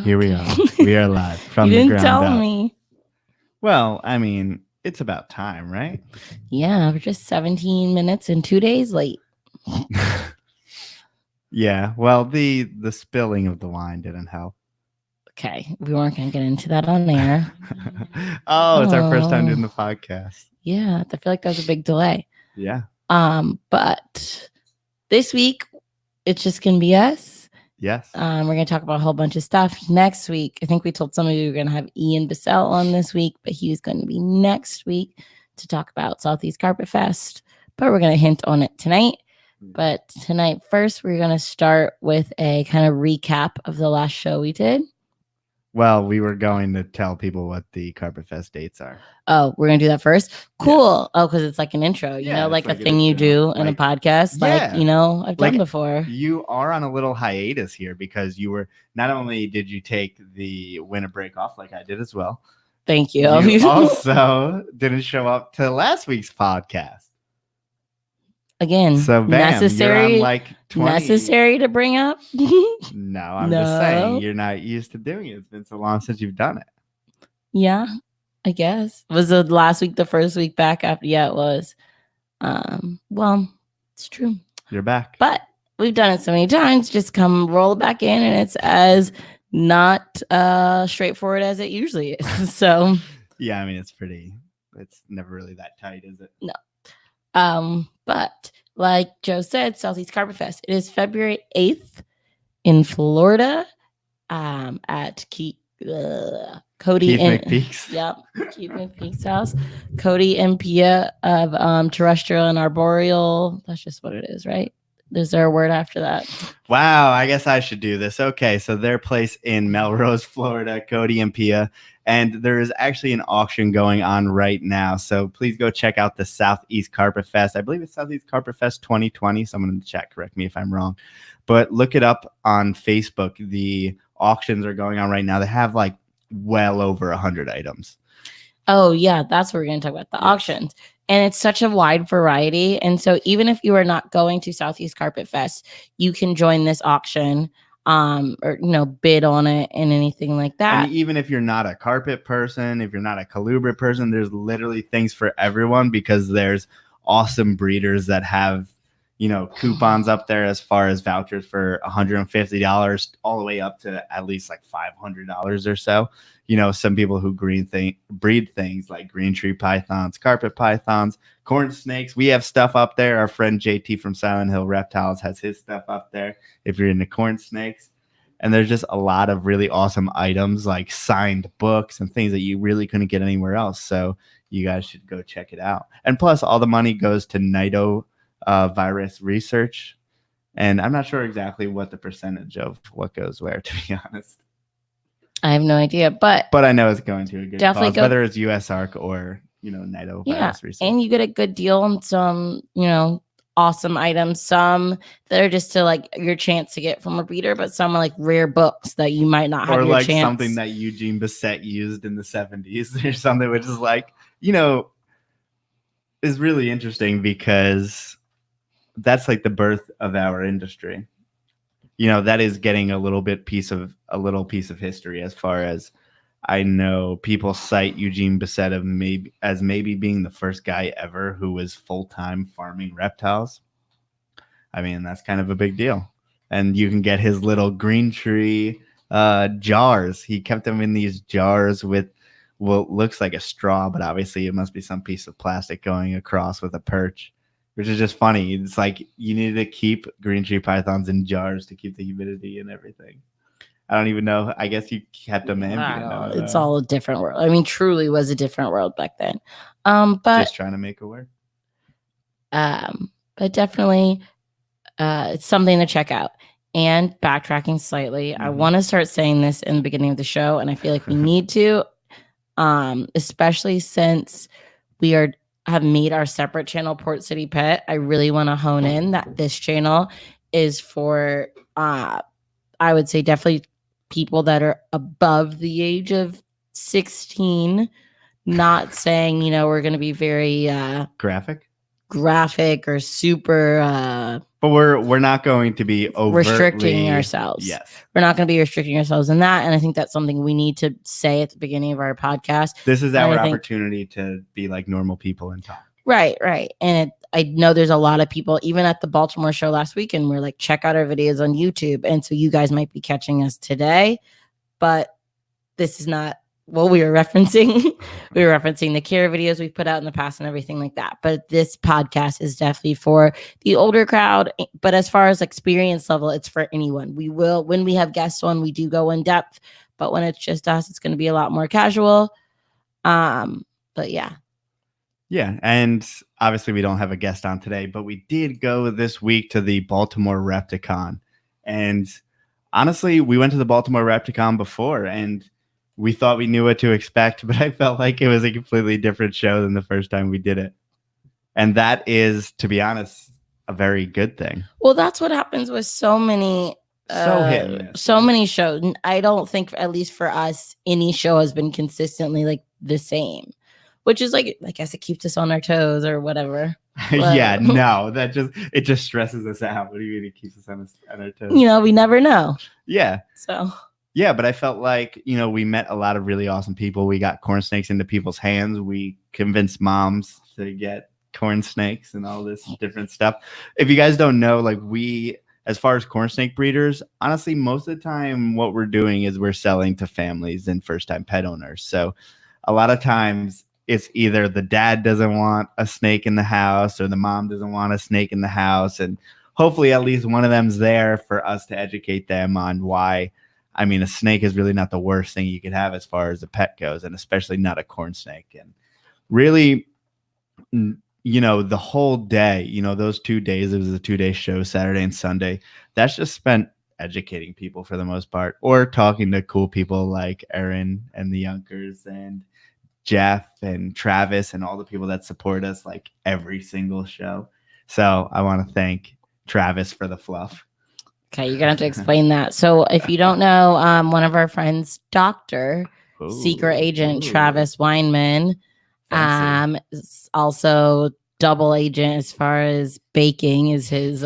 Here we are. We are live from you the didn't ground tell up. me. Well, I mean, it's about time, right? Yeah, we're just 17 minutes and 2 days late. Yeah. Well, the spilling of the wine didn't help. Okay, we weren't going to get into that on air. It's our first time doing the podcast. Yeah, I feel like that was a big delay. Yeah. But this week, it's just going to be us. Yes. We're going to talk about a whole bunch of stuff. Next week, I think we told somebody we were going to have Ian Bissell on this week, but he was going to be next week to talk about Southeast Carpet Fest. But we're going to hint on it tonight. But tonight, first, we're going to start with a kind of recap of the last show we did. Well, we were going to tell people what the Carpet Fest dates are. Oh, we're going to do that first? Cool. Yeah. Oh, because it's like an intro, you know, like a thing you do in a podcast, like, you know, I've done before. You are on a little hiatus here because you were, not only did you take the winter break off like I did as well. Thank you. You also didn't show up to last week's podcast. Again, so bam, necessary, you're on like 20. Necessary to bring up? No, I'm just saying you're not used to doing it. It's been so long since you've done it. Yeah, I guess. Was the last week the first week back after? Yeah, it was. Well, it's true. You're back. But we've done it so many times. Just come roll it back in, and it's as not straightforward as it usually is. So yeah, I mean, it's never really that tight, is it? No. But like Joe said, Southeast Carpet Fest. It is February 8th in Florida. At Keith McPeak's. Yep, Keith McPeak's house. Cody and Pia of Terrestrial and Arboreal. That's just what it is, right? Is there a word after that? Wow, I guess I should do this. Okay, so their place in Melrose, Florida, Cody and Pia. And there is actually an auction going on right now. So please go check out the Southeast Carpet Fest. I believe it's Southeast Carpet Fest 2020. Someone in the chat, correct me if I'm wrong. But look it up on Facebook. The auctions are going on right now. They have like well over 100 items. Oh, yeah. That's what we're going to talk about, the auctions. And it's such a wide variety. And so even if you are not going to Southeast Carpet Fest, you can join this auction or, you know, bid on it and anything like that. And even if you're not a carpet person, if you're not a colubrid person, there's literally things for everyone because there's awesome breeders that have, you know, coupons up there as far as vouchers for $150 all the way up to at least like $500 or so. You know, some people who breed things like green tree pythons, carpet pythons, corn snakes. We have stuff up there. Our friend JT from Silent Hill Reptiles has his stuff up there if you're into corn snakes. And there's just a lot of really awesome items like signed books and things that you really couldn't get anywhere else. So you guys should go check it out. And plus, all the money goes to NIDO virus research. And I'm not sure exactly what the percentage of what goes where, to be honest. I have no idea, but I know it's going to a good definitely cause, whether it's USARC or, you know, NIDO virus research. And you get a good deal on some, you know, awesome items. Some that are just to like your chance to get from a breeder, but some are like rare books that you might not have. Or like chance. Something that Eugene Bissett used in the 70s or something, which is like, you know, is really interesting because that's like the birth of our industry. You know, that is getting a little piece of history as far as I know. People cite Eugene Bissett as maybe being the first guy ever who was full-time farming reptiles. I mean, that's kind of a big deal. And you can get his little green tree jars. He kept them in these jars with what looks like a straw, but obviously it must be some piece of plastic going across with a perch. Which is just funny. It's like you need to keep green tree pythons in jars to keep the humidity and everything. I don't even know. I guess you kept them ambient. It's all a different world. I mean, truly was a different world back then. But just trying to make it work. But definitely, it's something to check out. And backtracking slightly, I want to start saying this in the beginning of the show, and I feel like we need to, especially since we have made our separate channel, Port City Pet. I really want to hone in that this channel is for, I would say definitely people that are above the age of 16, not saying, you know, we're going to be very graphic or super But we're not going to be overtly restricting ourselves. Yes. We're not going to be restricting ourselves in that. And I think that's something we need to say at the beginning of our podcast. This is our opportunity to be like normal people and talk. Right. And I know there's a lot of people, even at the Baltimore show last weekend, we're like, check out our videos on YouTube. And so you guys might be catching us today, but this is not what we were referencing. We were referencing the care videos we've put out in the past and everything like that. But this podcast is definitely for the older crowd. But as far as experience level, it's for anyone. We will, when we have guests on, we do go in depth. But when it's just us, it's going to be a lot more casual. But yeah. Yeah. And obviously we don't have a guest on today, but we did go this week to the Baltimore Repticon. And honestly, we went to the Baltimore Repticon before and we thought we knew what to expect, but I felt like it was a completely different show than the first time we did it. And that is, to be honest, a very good thing. Well, that's what happens with so many many shows. I don't think, at least for us, any show has been consistently like the same, which is like, I guess it keeps us on our toes or whatever. Yeah, no, it just stresses us out. What do you mean it keeps us on our toes? We never know. Yeah. So. Yeah, but I felt like, we met a lot of really awesome people. We got corn snakes into people's hands. We convinced moms to get corn snakes and all this different stuff. If you guys don't know, like as far as corn snake breeders, honestly, most of the time what we're doing is we're selling to families and first-time pet owners. So a lot of times it's either the dad doesn't want a snake in the house or the mom doesn't want a snake in the house. And hopefully at least one of them's there for us to educate them on why. I mean, a snake is really not the worst thing you could have as far as a pet goes, and especially not a corn snake. And really, the whole day, those 2 days, it was a 2-day show, Saturday and Sunday, that's just spent educating people for the most part, or talking to cool people like Erin and the Youngers and Jeff and Travis and all the people that support us like every single show. So I want to thank Travis for the fluff. Okay, you're gonna have to explain that. So if you don't know, one of our friends, Dr. Secret Agent Travis Weinman, is also double agent as far as baking is his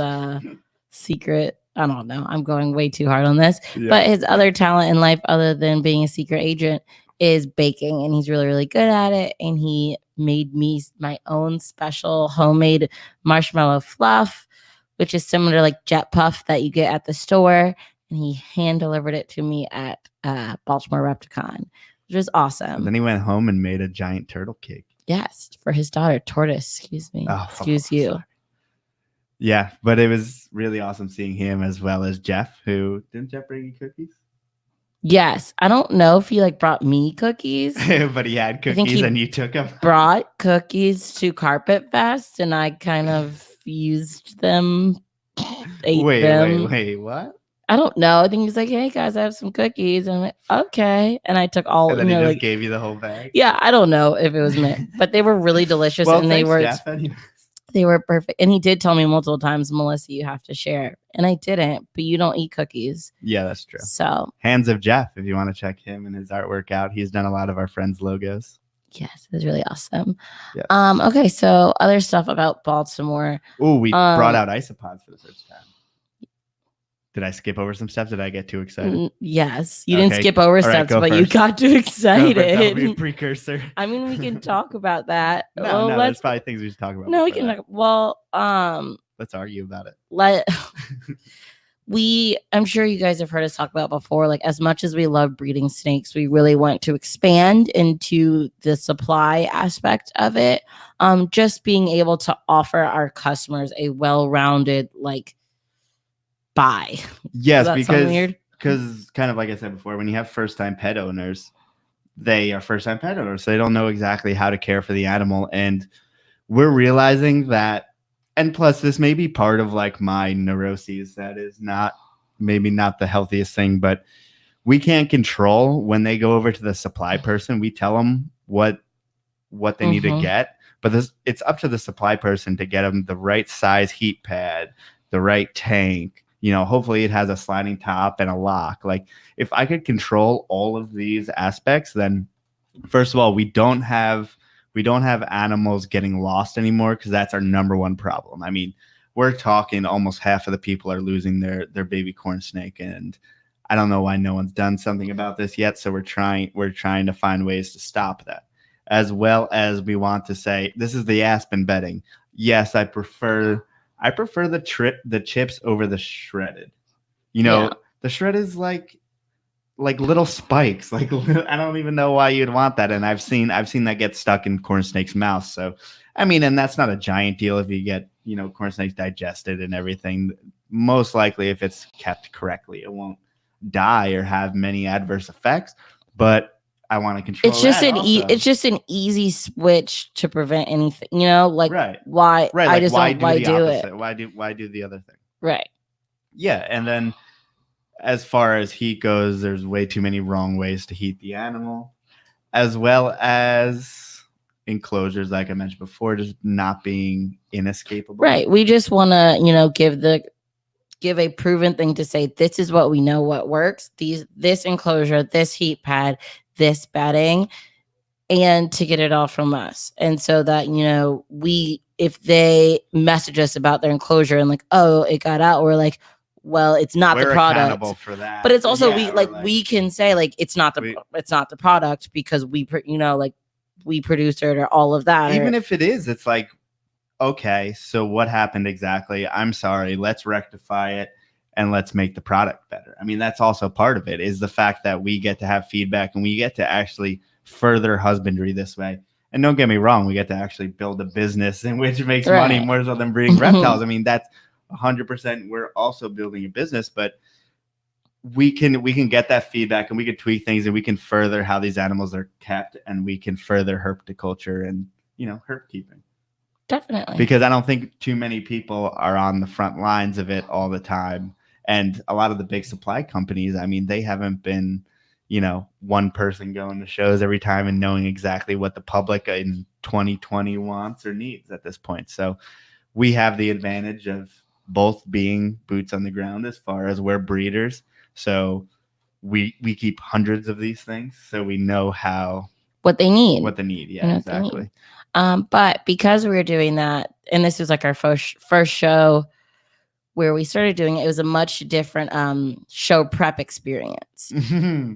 secret. I don't know. I'm going way too hard on this. Yeah. But his other talent in life, other than being a secret agent, is baking, and he's really, really good at it. And he made me my own special homemade marshmallow fluff, which is similar to like Jet Puff that you get at the store. And he hand delivered it to me at Baltimore Repticon, which was awesome. And then he went home and made a giant turtle cake. Yes, for his daughter, Tortoise. Excuse me. Excuse you. Sorry. Yeah, but it was really awesome seeing him as well as Jeff, who didn't Jeff bring you cookies? Yes. I don't know if he brought me cookies. But he had cookies and you took them. Brought cookies to Carpet Fest and I kind of used them, ate them. Wait, what? I don't know. I think he's like, hey guys, I have some cookies. And I'm like, okay. And I took all. And then he just gave you the whole bag. Yeah, I don't know if it was meant, but they were really delicious. Well, and they were perfect. And he did tell me multiple times, Melissa, you have to share. And I didn't, but you don't eat cookies. Yeah, that's true. So Hands of Jeff, if you want to check him and his artwork out. He's done a lot of our friends' logos. Yes, it was really awesome. Yes. Okay, so other stuff about Baltimore. Oh, we brought out Isopods for the first time. Did I skip over some stuff? Did I get too excited? Yes, you didn't skip over steps, but first. You got too excited. That'll be a precursor. I mean, we can talk about that. No, there's probably things we should talk about. No, we can talk. Well, let's argue about it. I'm sure you guys have heard us talk about before, like as much as we love breeding snakes, we really want to expand into the supply aspect of it. Just being able to offer our customers a well-rounded buy. Yes, because kind of like I said before, when you have first-time pet owners, they are first-time pet owners, so they don't know exactly how to care for the animal. And we're realizing that, and plus this may be part of my neuroses, that is maybe not the healthiest thing, but we can't control when they go over to the supply person. We tell them what they need to get, but it's up to the supply person to get them the right size heat pad, the right tank. Hopefully it has a sliding top and a lock. If I could control all of these aspects, then first of all, we don't have animals getting lost anymore, because that's our number one problem. I mean, we're talking almost half of the people are losing their baby corn snake, and I don't know why no one's done something about this yet. So we're trying to find ways to stop that, as well as we want to say this is the aspen bedding. Yes, I prefer the chips over the shredded. You know, the shred is like little spikes. Like I don't even know why you'd want that. And I've seen that get stuck in corn snake's mouth. So I mean, and that's not a giant deal if you get, corn snakes digested and everything. Most likely, if it's kept correctly, it won't die or have many adverse effects. But I want to control. It's just it's just an easy switch to prevent anything. Like why? Right. I just don't. Why do it? it? Why do the other thing? Right. Yeah, and then as far as heat goes, there's way too many wrong ways to heat the animal, as well as enclosures, like I mentioned before, just not being inescapable. Right. We just want to, give a proven thing to say, this is what we know what works. This enclosure, this heat pad, this bedding, and to get it all from us. And so that, if they message us about their enclosure and like, oh, it got out, we're like, well, it's not the product. Accountable for that. But it's also we can say like it's not the product because we produced it or all of that. Even if it is, it's like, okay, so what happened exactly? I'm sorry. Let's rectify it and let's make the product better. I mean, that's also part of it, is the fact that we get to have feedback and we get to actually further husbandry this way. And don't get me wrong, we get to actually build a business in which makes money more so than breeding reptiles. I mean, that's 100%. We're also building a business, but we can get that feedback and we can tweak things and we can further how these animals are kept, and we can further herpetoculture and herp keeping. Definitely. Because I don't think too many people are on the front lines of it all the time. And a lot of the big supply companies, I mean, they haven't been, one person going to shows every time and knowing exactly what the public in 2020 wants or needs at this point. So we have the advantage of both being boots on the ground as far as we're breeders. So we keep hundreds of these things. So we know what they need. Yeah, exactly. But because we were doing that, and this was like our first show where we started doing it, it was a much different show prep experience.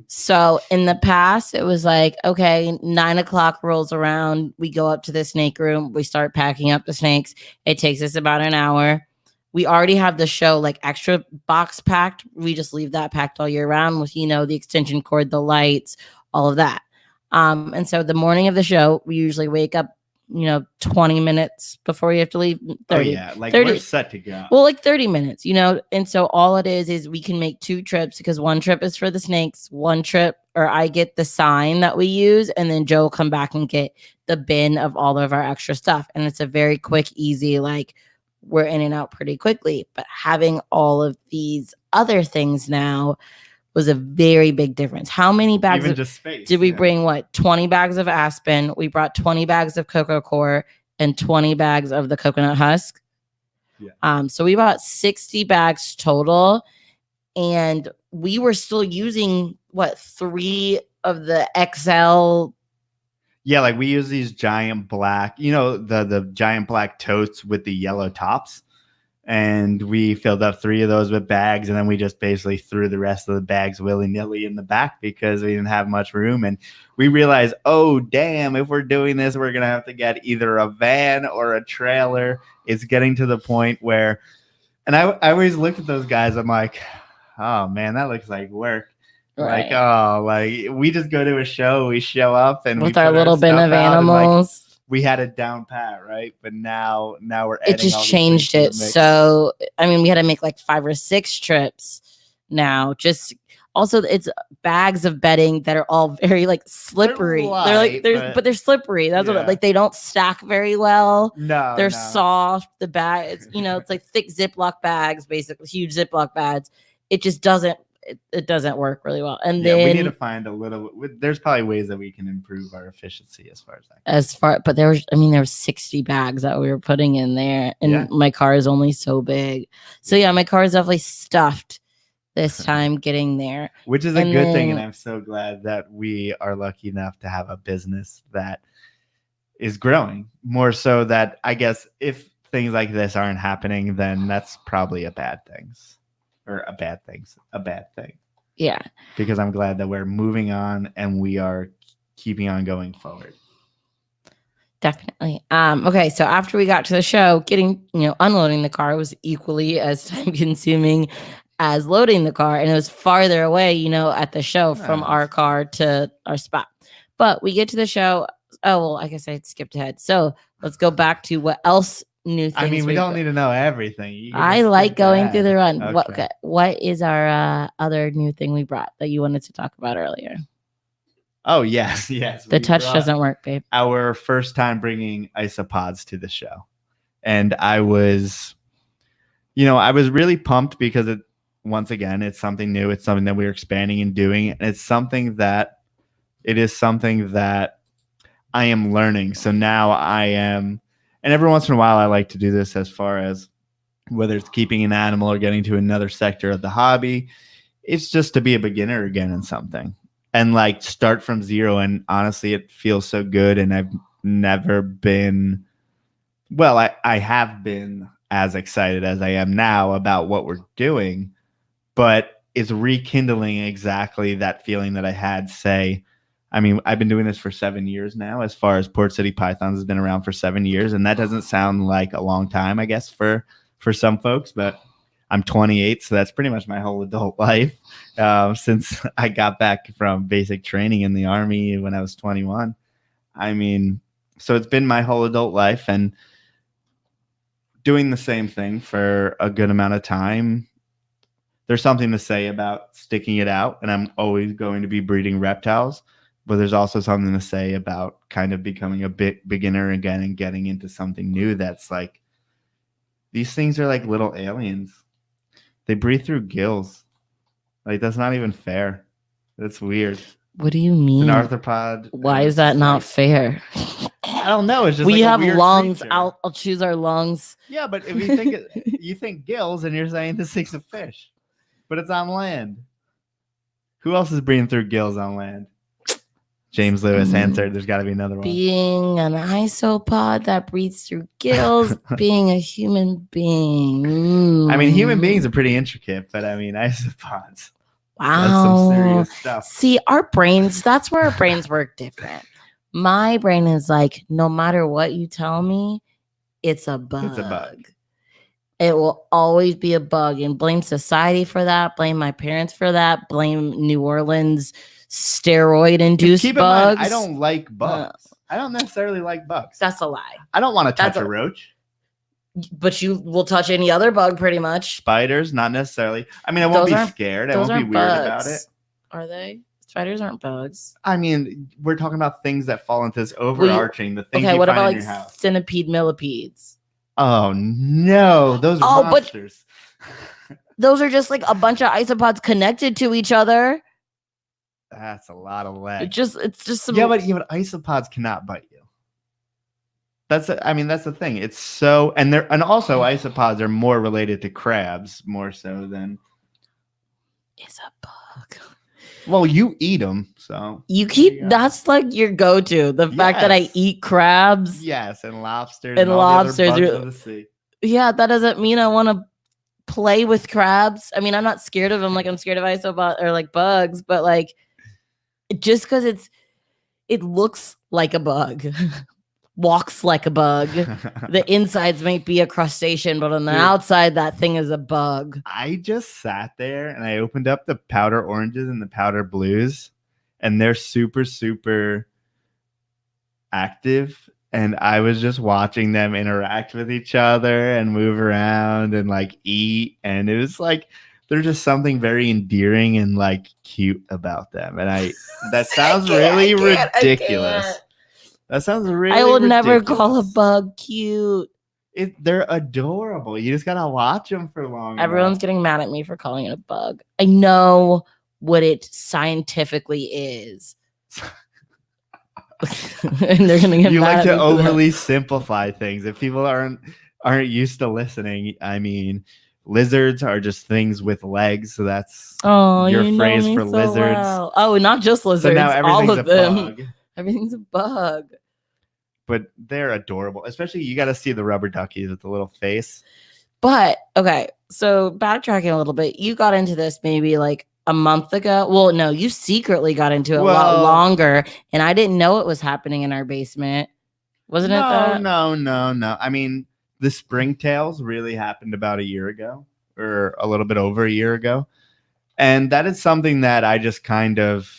So in the past, it was like, okay, 9:00 rolls around, we go up to the snake room, we start packing up the snakes. It takes us about an hour. We already have the show like extra box packed. We just leave that packed all year round with, the extension cord, the lights, all of that. And so the morning of the show, we usually wake up 20 minutes before you have to leave. 30, like 30, we're set to go. Well, like 30 minutes, and so all it is we can make 2 trips, because one trip is for the snakes, one trip, or I get the sign that we use, and then Joe will come back and get the bin of all of our extra stuff. And it's a very quick, easy, like we're in and out pretty quickly. But having all of these other things now was a very big difference. How many bags did we bring? 20 bags of aspen. We brought 20 bags of cocoa core and 20 bags of the coconut husk. Yeah. So we bought 60 bags total, and we were still using 3 of the XL. Yeah, like we use these giant black, the giant black totes with the yellow tops. And we filled up 3 of those with bags, and then we just basically threw the rest of the bags willy-nilly in the back because we didn't have much room. And we realized, oh, damn, if we're doing this, we're going to have to get either a van or a trailer. It's getting to the point where, and I always look at those guys, I'm like, oh, man, that looks like work. Right. Like we just go to a show, we show up, and with our little bin of animals. We had it down pat, right? But now we're adding. It just changed it. So I mean, we had to make like 5 or 6 trips now. Just also, it's bags of bedding that are all very like slippery. They're slippery. That's what they don't stack very well. No, they're soft. The bag, it's like thick Ziploc bags, basically huge Ziploc bags. It just doesn't. It doesn't work really well. And then we need to find a little. There's probably ways that we can improve our efficiency as far as that. But there was 60 bags that we were putting in there, and my car is only so big. So my car is definitely stuffed this time getting there, which is a good thing. And I'm so glad that we are lucky enough to have a business that is growing more so that I guess if things like this aren't happening, then that's probably a bad thing. Yeah. Because I'm glad that we're moving on and we are keeping on going forward. Definitely. Okay, so after we got to the show, unloading the car was equally as time consuming as loading the car, and it was farther away, at the show from our car to our spot. But we get to the show. Oh, well, I guess I skipped ahead. So let's go back to what else new things. I mean, we don't need to know everything. I like going through the run. Okay. What is our other new thing we brought that you wanted to talk about earlier? Oh, yes. The touch doesn't work, babe. Our first time bringing Isopods to the show. And I was really pumped because once again, it's something new. It's something that we're expanding and doing. And it is something that I am learning. So now I am, and every once in a while, I like to do this as far as whether it's keeping an animal or getting to another sector of the hobby. It's just to be a beginner again in something and like start from zero. And honestly, it feels so good. And I've never been, I have been as excited as I am now about what we're doing, but it's rekindling exactly that feeling that I had, I've been doing this for 7 years now, as far as Theportcitypythons has been around for 7 years. And that doesn't sound like a long time, I guess, for some folks, but I'm 28. So that's pretty much my whole adult life since I got back from basic training in the Army when I was 21. So it's been my whole adult life, and doing the same thing for a good amount of time. There's something to say about sticking it out, and I'm always going to be breeding reptiles, but there's also something to say about kind of becoming a bit beginner again and getting into something new. That's like, these things are like little aliens. They breathe through gills. Like, that's not even fair. That's weird. What do you mean? It's an arthropod. Why is that not fair? I don't know. It's just we like have a weird lungs. creature. I'll choose our lungs. Yeah, but if you think gills, and you're saying this thing's a fish, but it's on land. Who else is breathing through gills on land? James Lewis answered. There's got to be another one. Being an isopod that breathes through gills, being a human being. Human beings are pretty intricate, but isopods. Wow. That's some serious stuff. See, that's where our brains work different. My brain is like, no matter what you tell me, it's a bug. It's a bug. It will always be a bug, and blame society for that. Blame my parents for that. Blame New Orleans steroid-induced Keep bugs. in mind, I don't like bugs. I don't necessarily like bugs. That's a lie. I don't want to touch a roach. But you will touch any other bug, pretty much. Spiders, not necessarily. I won't be scared. I won't be weird about it. Are they? Spiders aren't bugs. We're talking about things that fall into this overarching, the things you what find about in your house. Centipede millipedes? Oh, no. Those are monsters. But those are just like a bunch of isopods connected to each other. That's a lot of legs. It's just some... Yeah, but isopods cannot bite you. That's the thing. It's so, and also isopods are more related to crabs more so than. It's a bug. Well, you eat them, so that's like your go-to. The fact that I eat crabs. Yes, and lobsters. And lobsters. All the other bugs of the sea. Yeah, that doesn't mean I want to play with crabs. I'm not scared of them. Like, I'm scared of isopods or like bugs, but like, just because it looks like a bug. Walks like a bug. The insides might be a crustacean, but on the outside, that thing is a bug. I just sat there and I opened up the powder oranges and the powder blues, and they're super, super active. And I was just watching them interact with each other and move around and like eat. And it was like, there's just something very endearing and like cute about them. And that sounds really ridiculous. That sounds really I will ridiculous. never call a bug cute. They're adorable. You just gotta watch them for long. Everyone's getting mad at me for calling it a bug. I know what it scientifically is. And they're gonna get you mad like at to me overly simplify things. If people aren't used to listening, lizards are just things with legs. So that's your phrase for lizards. Well. Oh, not just lizards. So now everything's all of them. bug. Everything's a bug. but they're adorable. Especially you got to see the rubber duckies with the little face. But okay, so backtracking a little bit, you got into this maybe like a month ago. Well, no, you secretly got into it a lot longer, and I didn't know it was happening in our basement. Wasn't it that? No. I mean, the springtails really happened about a year ago, or a little bit over a year ago. And that is something that I just kind of,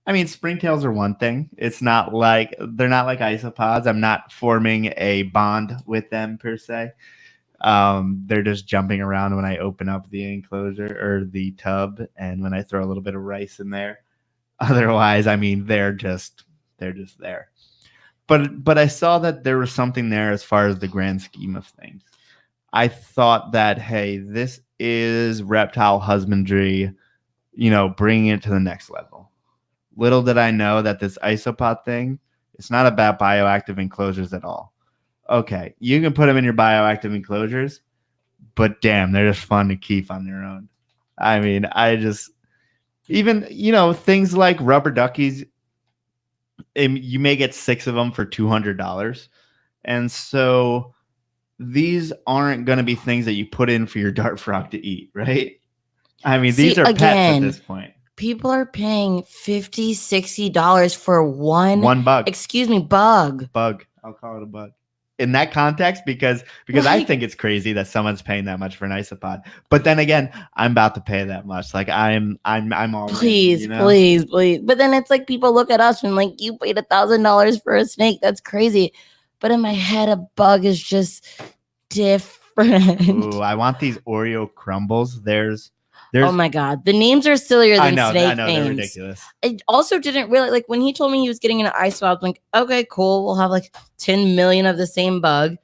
I mean, springtails are one thing. It's not like, they're not like isopods. I'm not forming a bond with them per se. They're just jumping around when I open up the enclosure or the tub, and when I throw a little bit of rice in there. Otherwise, I mean, they're just there. But I saw that there was something there as far as the grand scheme of things. I thought that, hey, this is reptile husbandry, bringing it to the next level. Little did I know that this isopod thing, it's not about bioactive enclosures at all. Okay, you can put them in your bioactive enclosures, but damn, they're just fun to keep on their own. I mean, even things like rubber duckies, you may get 6 of them for $200. And so these aren't going to be things that you put in for your dart frog to eat, right? I mean, these are pets at this point. People are paying $50, $60 for one bug. Excuse me, bug. Bug. I'll call it a bug. In that context, because I think it's crazy that someone's paying that much for an isopod. But then again, I'm about to pay that much. Like I'm all please. But then it's like people look at us and like, you paid $1,000 for a snake. That's crazy. But in my head, a bug is just different. Ooh, I want these Oreo crumbles. There's oh my God. The names are sillier than snake names. They're ridiculous. I also didn't realize, like, when he told me he was getting an isopod, I was like, okay, cool. We'll have like 10 million of the same bug.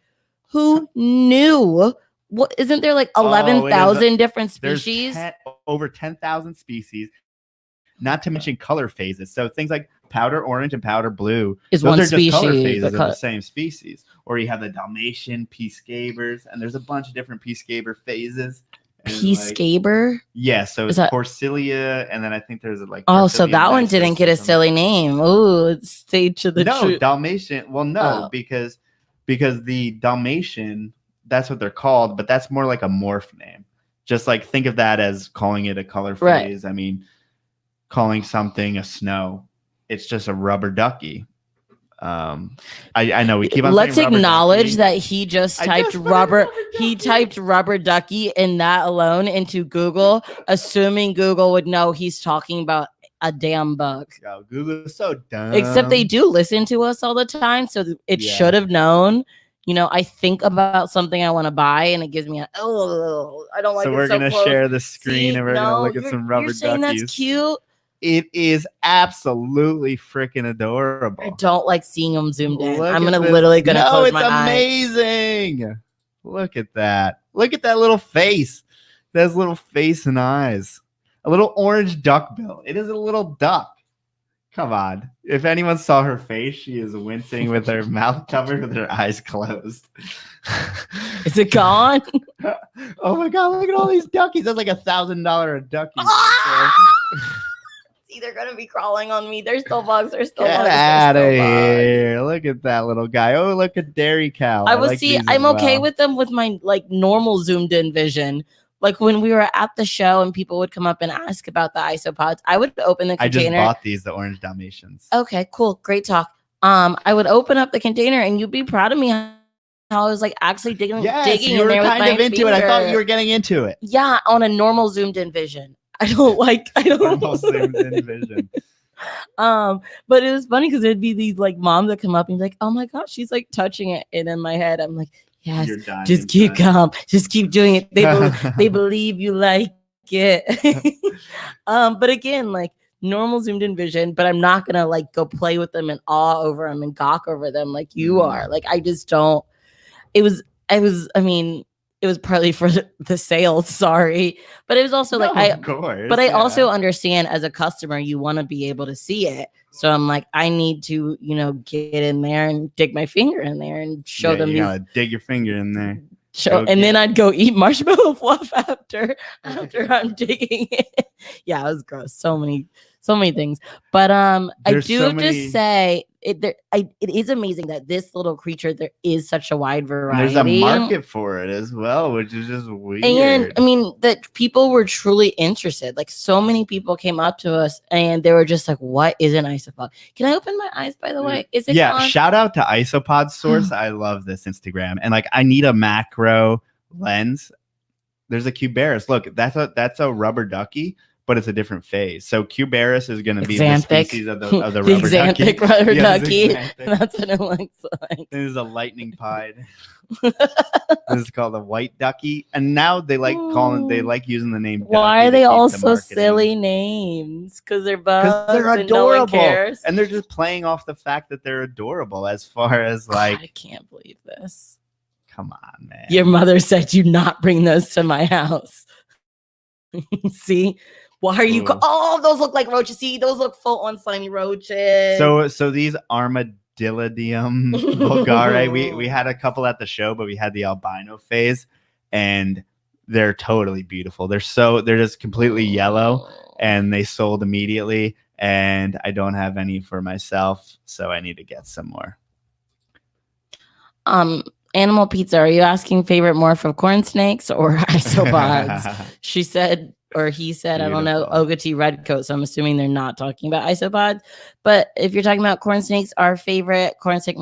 Who knew? What isn't there like 11,000 different species? Over 10,000 species, not to mention color phases. So things like powder orange and powder blue, those are just color phases of the same species. Or you have the Dalmatian, Peacegabbers, and there's a bunch of different Peacegabber phases. Peacegabber? Yeah, so it's Porcilia, and then I think there's like so that one didn't get a silly name. Oh, it's stage to the truth. Dalmatian. Well, no, because the Dalmatian, that's what they're called, but that's more like a morph name. Just like think of that as calling it a color phase. Right. I mean, calling something a snow, it's just a rubber ducky. I know we keep on. Let's acknowledge that he just typed rubber. He typed rubber ducky and that alone into Google, assuming Google would know he's talking about a damn bug. Oh, Google is so dumb. Except they do listen to us all the time, so it should have known. I think about something I want to buy, and it gives me I don't like. So we're gonna share the screen, and we're gonna look at some rubber duckies. That's cute. It is absolutely freaking adorable. I don't like seeing them zoomed in. I'm literally gonna close my eyes. No, it's amazing. Look at that. Look at that little face. That little face and eyes. A little orange duck bill. It is a little duck. Come on. If anyone saw her face, she is wincing with her mouth covered with her eyes closed. Is it gone? Oh my God, look at all these duckies. That's like $1,000 a ducky. They're gonna be crawling on me. They're still bugs. They're still bugs. Get out of here! Look at that little guy. Oh, look at Dairy Cow. I'm okay with them with my like normal zoomed in vision. Like when we were at the show and people would come up and ask about the isopods, I would open the container. I just bought the orange Dalmatians. Okay, cool, great talk. I would open up the container and you'd be proud of me how I was like actually digging in there with my into it. I thought you were getting into it. Yeah, on a normal zoomed in vision. I don't zoomed in vision. But it was funny because it'd be these like moms that come up and be like, oh my gosh, she's like touching it. And in my head, I'm like, yes, just keep calm. Just keep doing it. They believe you like it. But again, like normal zoomed in vision, but I'm not gonna like go play with them and awe over them and gawk over them like you are. Like I just don't. It was partly for the sales, sorry. But it was also I also understand as a customer, you want to be able to see it. So I'm like, I need to, get in there and dig my finger in there and show them. You gotta dig your finger in there. Then I'd go eat marshmallow fluff after I'm digging it. Yeah, it was gross. So many things. But I do have to say, it is amazing that this little creature, there is such a wide And variety. there's a market for it as well, which is just weird. And I mean, that people were truly interested. Like, so many people came up to us and they were just like, what is an isopod? Can I open my eyes, by the way? Is it Yeah, on? shout out to Isopod Source. I love this Instagram. And like, I need a macro lens. There's a Cubaris. Look, that's a rubber ducky, but it's a different phase. So Cubaris is going to be the species of the the rubber ducky. Xanthic rubber Yes, ducky. Xanthic. That's what it looks like. This is a lightning pied. This is called a white ducky, and now they like using the name. Why ducky are to they keep all the so marketing. silly names? Because they're bugs. They're and no one adorable, cares. and they're just playing off the fact that they're adorable. As far as like, I can't believe this. come on, man. Your mother said you not bring those to my house. See, why are you? Oh, those look like roaches. See, those look full on slimy roaches. So these Armadillidium vulgare, we had a couple at the show, but we had the albino phase, and they're totally beautiful. They're just completely yellow, and they sold immediately. And I don't have any for myself, so I need to get some more. Animal Pizza, are you asking favorite morph of corn snakes or isopods? She said, or he said, beautiful. I don't know, Ogati Redcoat, so I'm assuming they're not talking about isopods. But if you're talking about corn snakes, our favorite corn snake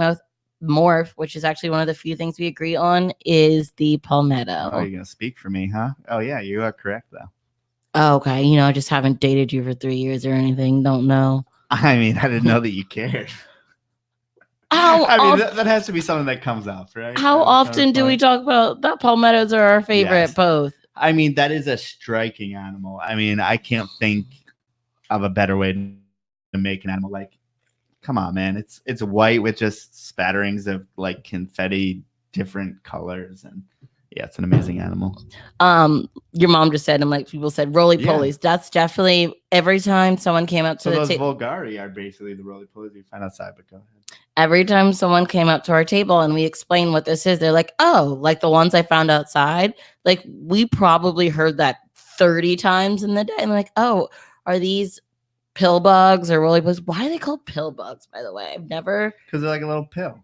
morph, which is actually one of the few things we agree on, is the palmetto. Oh, you're going to speak for me, huh? Oh, yeah, you are correct, though. Oh, okay. You know, I just haven't dated you for 3 years or anything. Don't know. I mean, I didn't know that you cared. That has to be something that comes up, right? How often do we talk about that? Palmettos are our favorite, both. I mean, that is a striking animal. I mean, I can't think of a better way to make an animal. Like, come on, man. It's white with just spatterings of like confetti, different colors, and yeah, it's an amazing animal. Your mom just said, and like people said, roly-polies. Yeah. That's definitely every time someone came up to the table. Those vulgari are basically the roly-polies you find outside, but go ahead. Every time someone came up to our table and we explained what this is, they're like, oh, like the ones I found outside. Like, we probably heard that 30 times in the day. And like, oh, are these pill bugs or roly-polies? Why are they called pill bugs, by the way? I've never. Because they're like a little pill.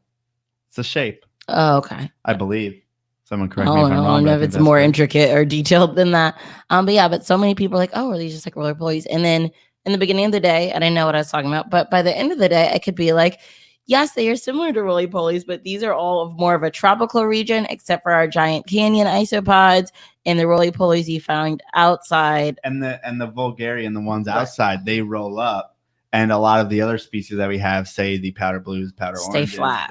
It's a shape. Oh, okay. I believe. Someone correct me if I'm wrong. I don't know if it's more intricate or detailed than that. But so many people are like, oh, are these just like roly-polies? And then in the beginning of the day, I didn't know what I was talking about, but by the end of the day, I could be like, yes, they are similar to roly-polies, but these are all of more of a tropical region, except for our giant canyon isopods and the roly-polies you found outside. And the vulgarian, the ones outside, they roll up. And a lot of the other species that we have, say the powder blues, powder oranges, flat.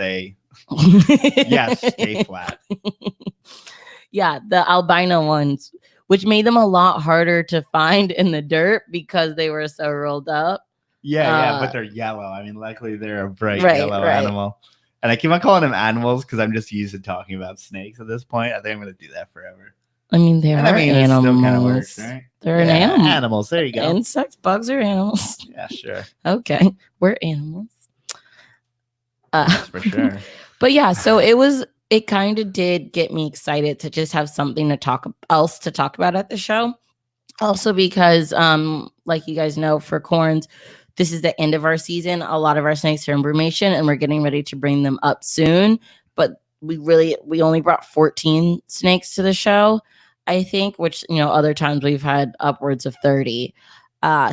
Yes, stay flat. Yeah, the albino ones, which made them a lot harder to find in the dirt because they were so rolled up. Yeah, but they're yellow. I mean, luckily they're a bright yellow animal. And I keep on calling them animals because I'm just used to talking about snakes at this point. I think I'm going to do that forever. I mean, they are animals. It still kind of works, right? They're an animal. Animals. There you go. Insects, bugs are animals. Yeah, sure. Okay, we're animals. That's for sure. But yeah, so it kind of did get me excited to just have something to talk about at the show. Also because, like you guys know, for corns, this is the end of our season. A lot of our snakes are in brumation, and we're getting ready to bring them up soon. But we only brought 14 snakes to the show, I think, which, you know, other times we've had upwards of 30.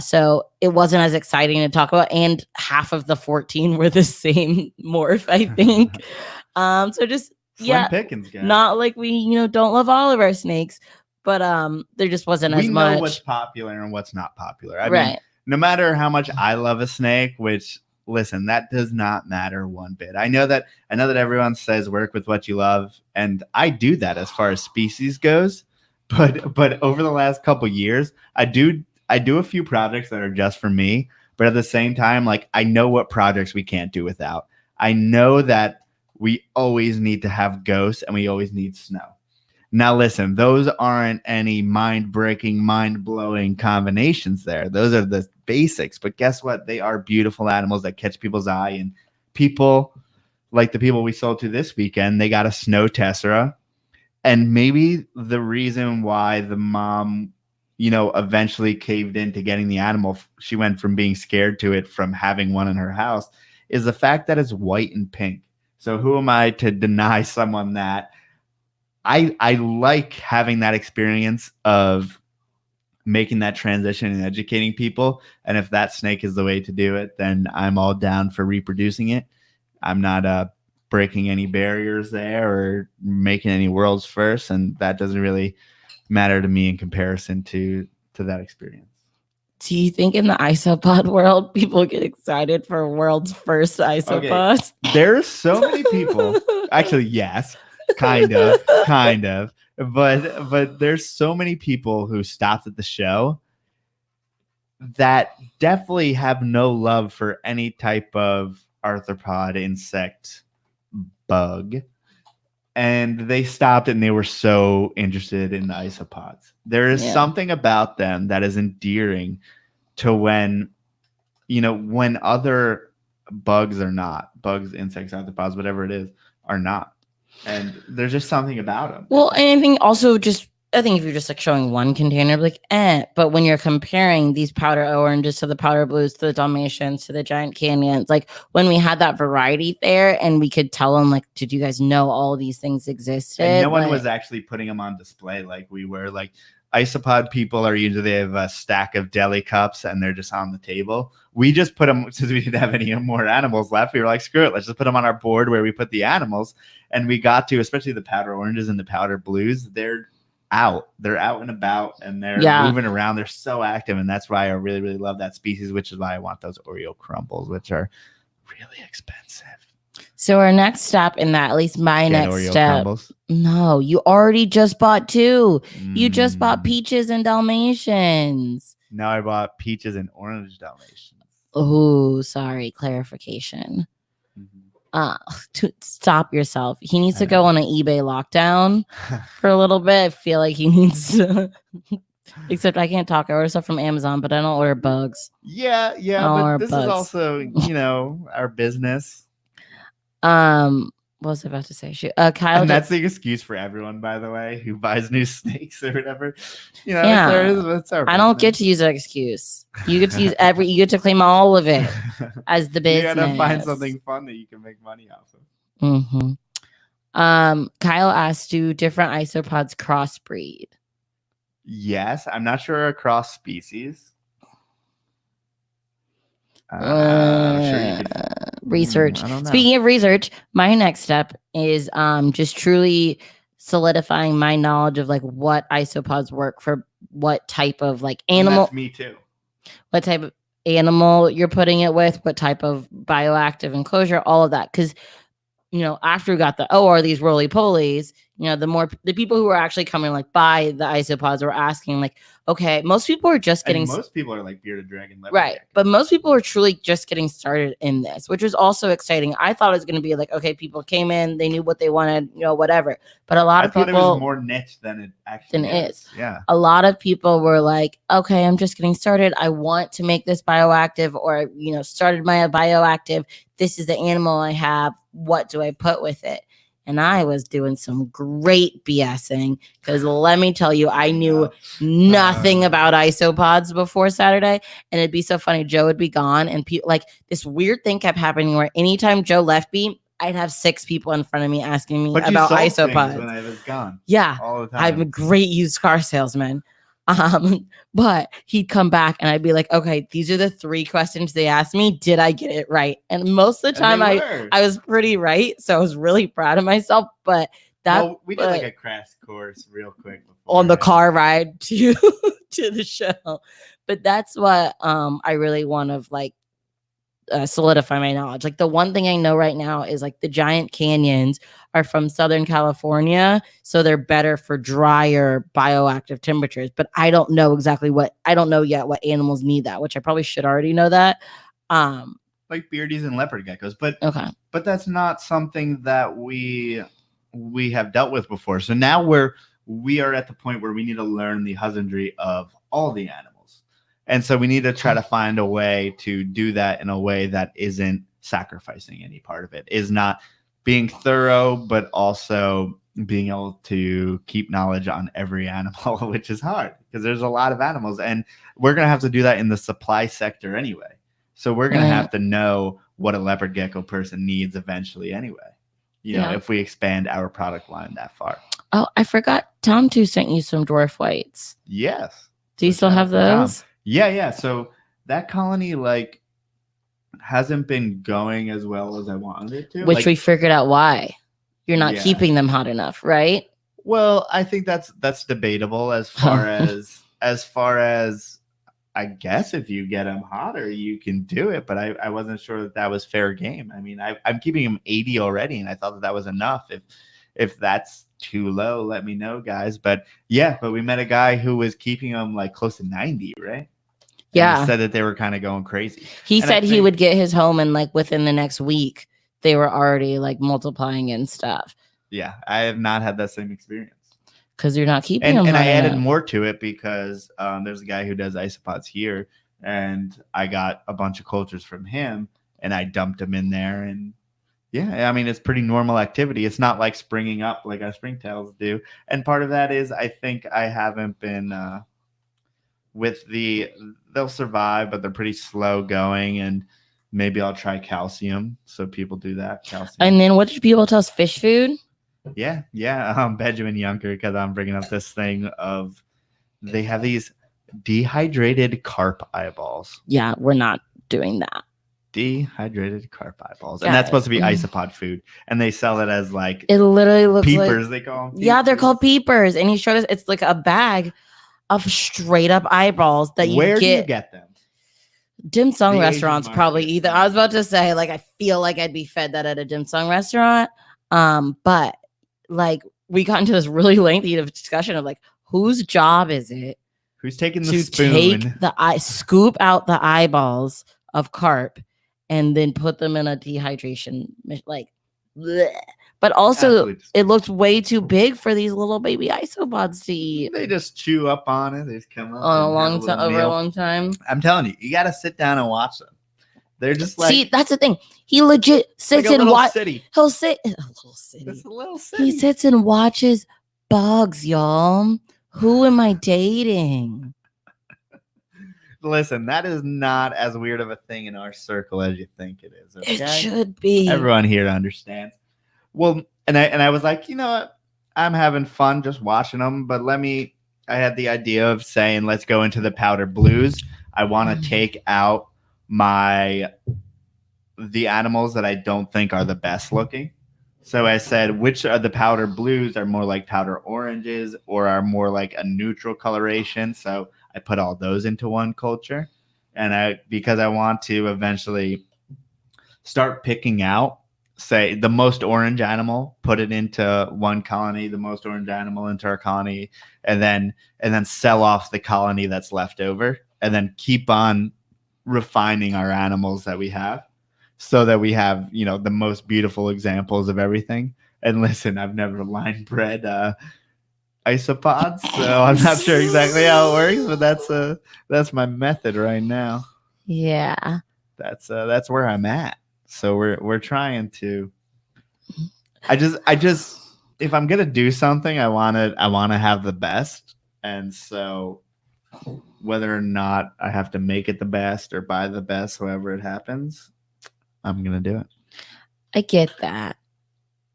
So it wasn't as exciting to talk about, and half of the 14 were the same morph, I think. So just Slim pickings, guys. Not like we, you know, don't love all of our snakes, but there just wasn't as much. We know what's popular and what's not popular. I mean, no matter how much I love a snake, which, listen, that does not matter one bit. I know that everyone says work with what you love, and I do that as far as species goes. But over the last couple years, I do a few projects that are just for me. But at the same time, like, I know what projects we can't do without. I know that we always need to have ghosts and we always need snow. Now, listen, those aren't any mind-breaking, mind-blowing combinations there. Those are the basics. But guess what? They are beautiful animals that catch people's eye. And people, like the people we sold to this weekend, they got a snow tessera. And maybe the reason why the mom, you know, eventually caved into getting the animal, she went from being scared to it from having one in her house, is the fact that it's white and pink. So who am I to deny someone that? I like having that experience of making that transition and educating people. And if that snake is the way to do it, then I'm all down for reproducing it. I'm not breaking any barriers there or making any worlds first. And that doesn't really matter to me in comparison to that experience. Do you think in the isopod world, people get excited for world's first isopods? Okay. There's so many people. Actually, yes, kind of. But there's so many people who stopped at the show that definitely have no love for any type of arthropod, insect, bug. And they stopped and they were so interested in the isopods. There is something about them that is endearing to when other bugs are not. Bugs, insects, arthropods, whatever it is, are not. And there's just something about them. Well, and I think also I think if you're just like showing one container, like, but when you're comparing these powder oranges to the powder blues, to the Dalmatians, to the giant canyons, like when we had that variety there and we could tell them, like, did you guys know all these things existed? And no one was actually putting them on display like we were. Like, Isopod people are usually, they have a stack of deli cups and they're just on the table. We just put them, since we didn't have any more animals left, we were like, screw it, let's just put them on our board where we put the animals. And we got to, especially the powder oranges and the powder blues, they're out and about and they're moving around. They're so active. And that's why I really, really love that species, which is why I want those Oreo crumbles, which are really expensive. So our next step in that, at least my next Oreo step. Crumbles. No, you already just bought 2. You just bought peaches and Dalmatians. Now I bought peaches and orange Dalmatians. Oh, sorry. Clarification. Stop yourself. He needs to go on an eBay lockdown for a little bit. I feel like he needs to. Except I can't talk. I order stuff from Amazon, but I don't order bugs. Yeah, but this is also, our business. What was I about to say? Kyle, and that's the excuse for everyone, by the way, who buys new snakes or whatever. It's our I don't get to use that excuse. You get to use you get to claim all of it as the business. You gotta find something fun that you can make money off of. Mm-hmm. Kyle asked, do different isopods crossbreed? Yes, I'm not sure across species. I'm sure you could research. Speaking of research, my next step is just truly solidifying my knowledge of like what isopods work for, what type of like animal. That's me too. What type of animal you're putting it with, what type of bioactive enclosure, all of that. Because after we got are these roly polies, the people who were actually coming like buy the isopods were asking like, okay, most people are just getting. Most people are like bearded dragon, right? But most people are truly just getting started in this, which was also exciting. I thought it was going to be like, okay, people came in, they knew what they wanted, whatever. But a lot of people, it was more niche than it actually is. Yeah, a lot of people were like, okay, I'm just getting started. I want to make this bioactive, or started my bioactive. This is the animal I have. What do I put with it? And I was doing some great BSing because let me tell you, I knew nothing about isopods before Saturday. And it'd be so funny. Joe would be gone and like this weird thing kept happening where anytime Joe left me, I'd have 6 people in front of me asking me about isopods. When I was gone. Yeah. All the time. I'm a great used car salesman. But he'd come back and I'd be like, okay, these are the 3 questions they asked me. Did I get it right? And most of the time I was pretty right. So I was really proud of myself. But we did like a crash course real quick on the car ride to the show. But that's what I really want to like solidify my knowledge. Like the one thing I know right now is like the giant canyons are from Southern California, so they're better for drier bioactive temperatures. But I don't know yet what animals need that, which I probably should already know that. Like beardies and leopard geckos, but that's not something that we have dealt with before. So now we are at the point where we need to learn the husbandry of all the animals. And so we need to try to find a way to do that in a way that isn't sacrificing any part of it, is not being thorough, but also being able to keep knowledge on every animal, which is hard because there's a lot of animals and we're going to have to do that in the supply sector anyway. So we're going to have to know what a leopard gecko person needs eventually anyway. If we expand our product line that far. Oh, I forgot. Tom too sent you some dwarf whites. Yes. Do you still have those? Yeah. So that colony hasn't been going as well as I wanted it to. Which we figured out why. You're not keeping them hot enough, right? Well, I think that's debatable as far as I guess if you get them hotter, you can do it. But I wasn't sure that was fair game. I mean, I'm keeping them 80 already, and I thought that was enough. If that's too low, let me know, guys. But we met a guy who was keeping them close to 90, right? Yeah. And he said that they were kind of going crazy. He said he would get his home and within the next week, they were already multiplying and stuff. Yeah, I have not had that same experience. Because you're not keeping them. And I added more to it because there's a guy who does isopods here, and I got a bunch of cultures from him, and I dumped them in there. And yeah, I mean, it's pretty normal activity. It's not like springing up like our springtails do. And part of that is I think I haven't been they'll survive, but they're pretty slow going. And maybe I'll try calcium. So people do that. Calcium. And then what did people tell us? Fish food? Yeah. Benjamin Yunker, because I'm bringing up this thing of they have these dehydrated carp eyeballs. Yeah, we're not doing that. Dehydrated carp eyeballs. And that's supposed to be isopod food. And they sell it as it literally looks peepers, they call them. Yeah, they're called peepers. And he showed us it's a bag of straight up eyeballs that you Where get. Do you get them? Dim sum restaurants probably either. I was about to say, I feel like I'd be fed that at a dim sum restaurant. But we got into this really lengthy discussion of whose job is it? Who's taking the to spoon? Take scoop out the eyeballs of carp and then put them in a dehydration bleh. But also it looked way too big for these little baby isopods to eat. They just chew up on it. They just come up over a long time. I'm telling you, you got to sit down and watch them. They're just see, that's the thing. He legit sits and watches. He'll sit a little city. It's a little city. He sits and watches bugs, y'all. Who am I dating? Listen, that is not as weird of a thing in our circle as you think it is. Okay? It should be. Everyone here understands. Well, and I was like, you know what? I'm having fun just watching them, but I had the idea of saying, let's go into the powder blues. I want to take out the animals that I don't think are the best looking. So I said, which are the powder blues are more like powder oranges or are more like a neutral coloration. So I put all those into one culture. And because I want to eventually start picking out, say, the most orange animal, put it into one colony, the most orange animal into our colony, and then sell off the colony that's left over, and then keep on refining our animals that we have so that we have, the most beautiful examples of everything. And listen, I've never line bred isopods, so I'm not sure exactly how it works, but that's my method right now. Yeah. That's where I'm at. So we're trying to. I just if I'm gonna do something, I wanna have the best, and so whether or not I have to make it the best or buy the best, however it happens, I'm gonna do it. I get that,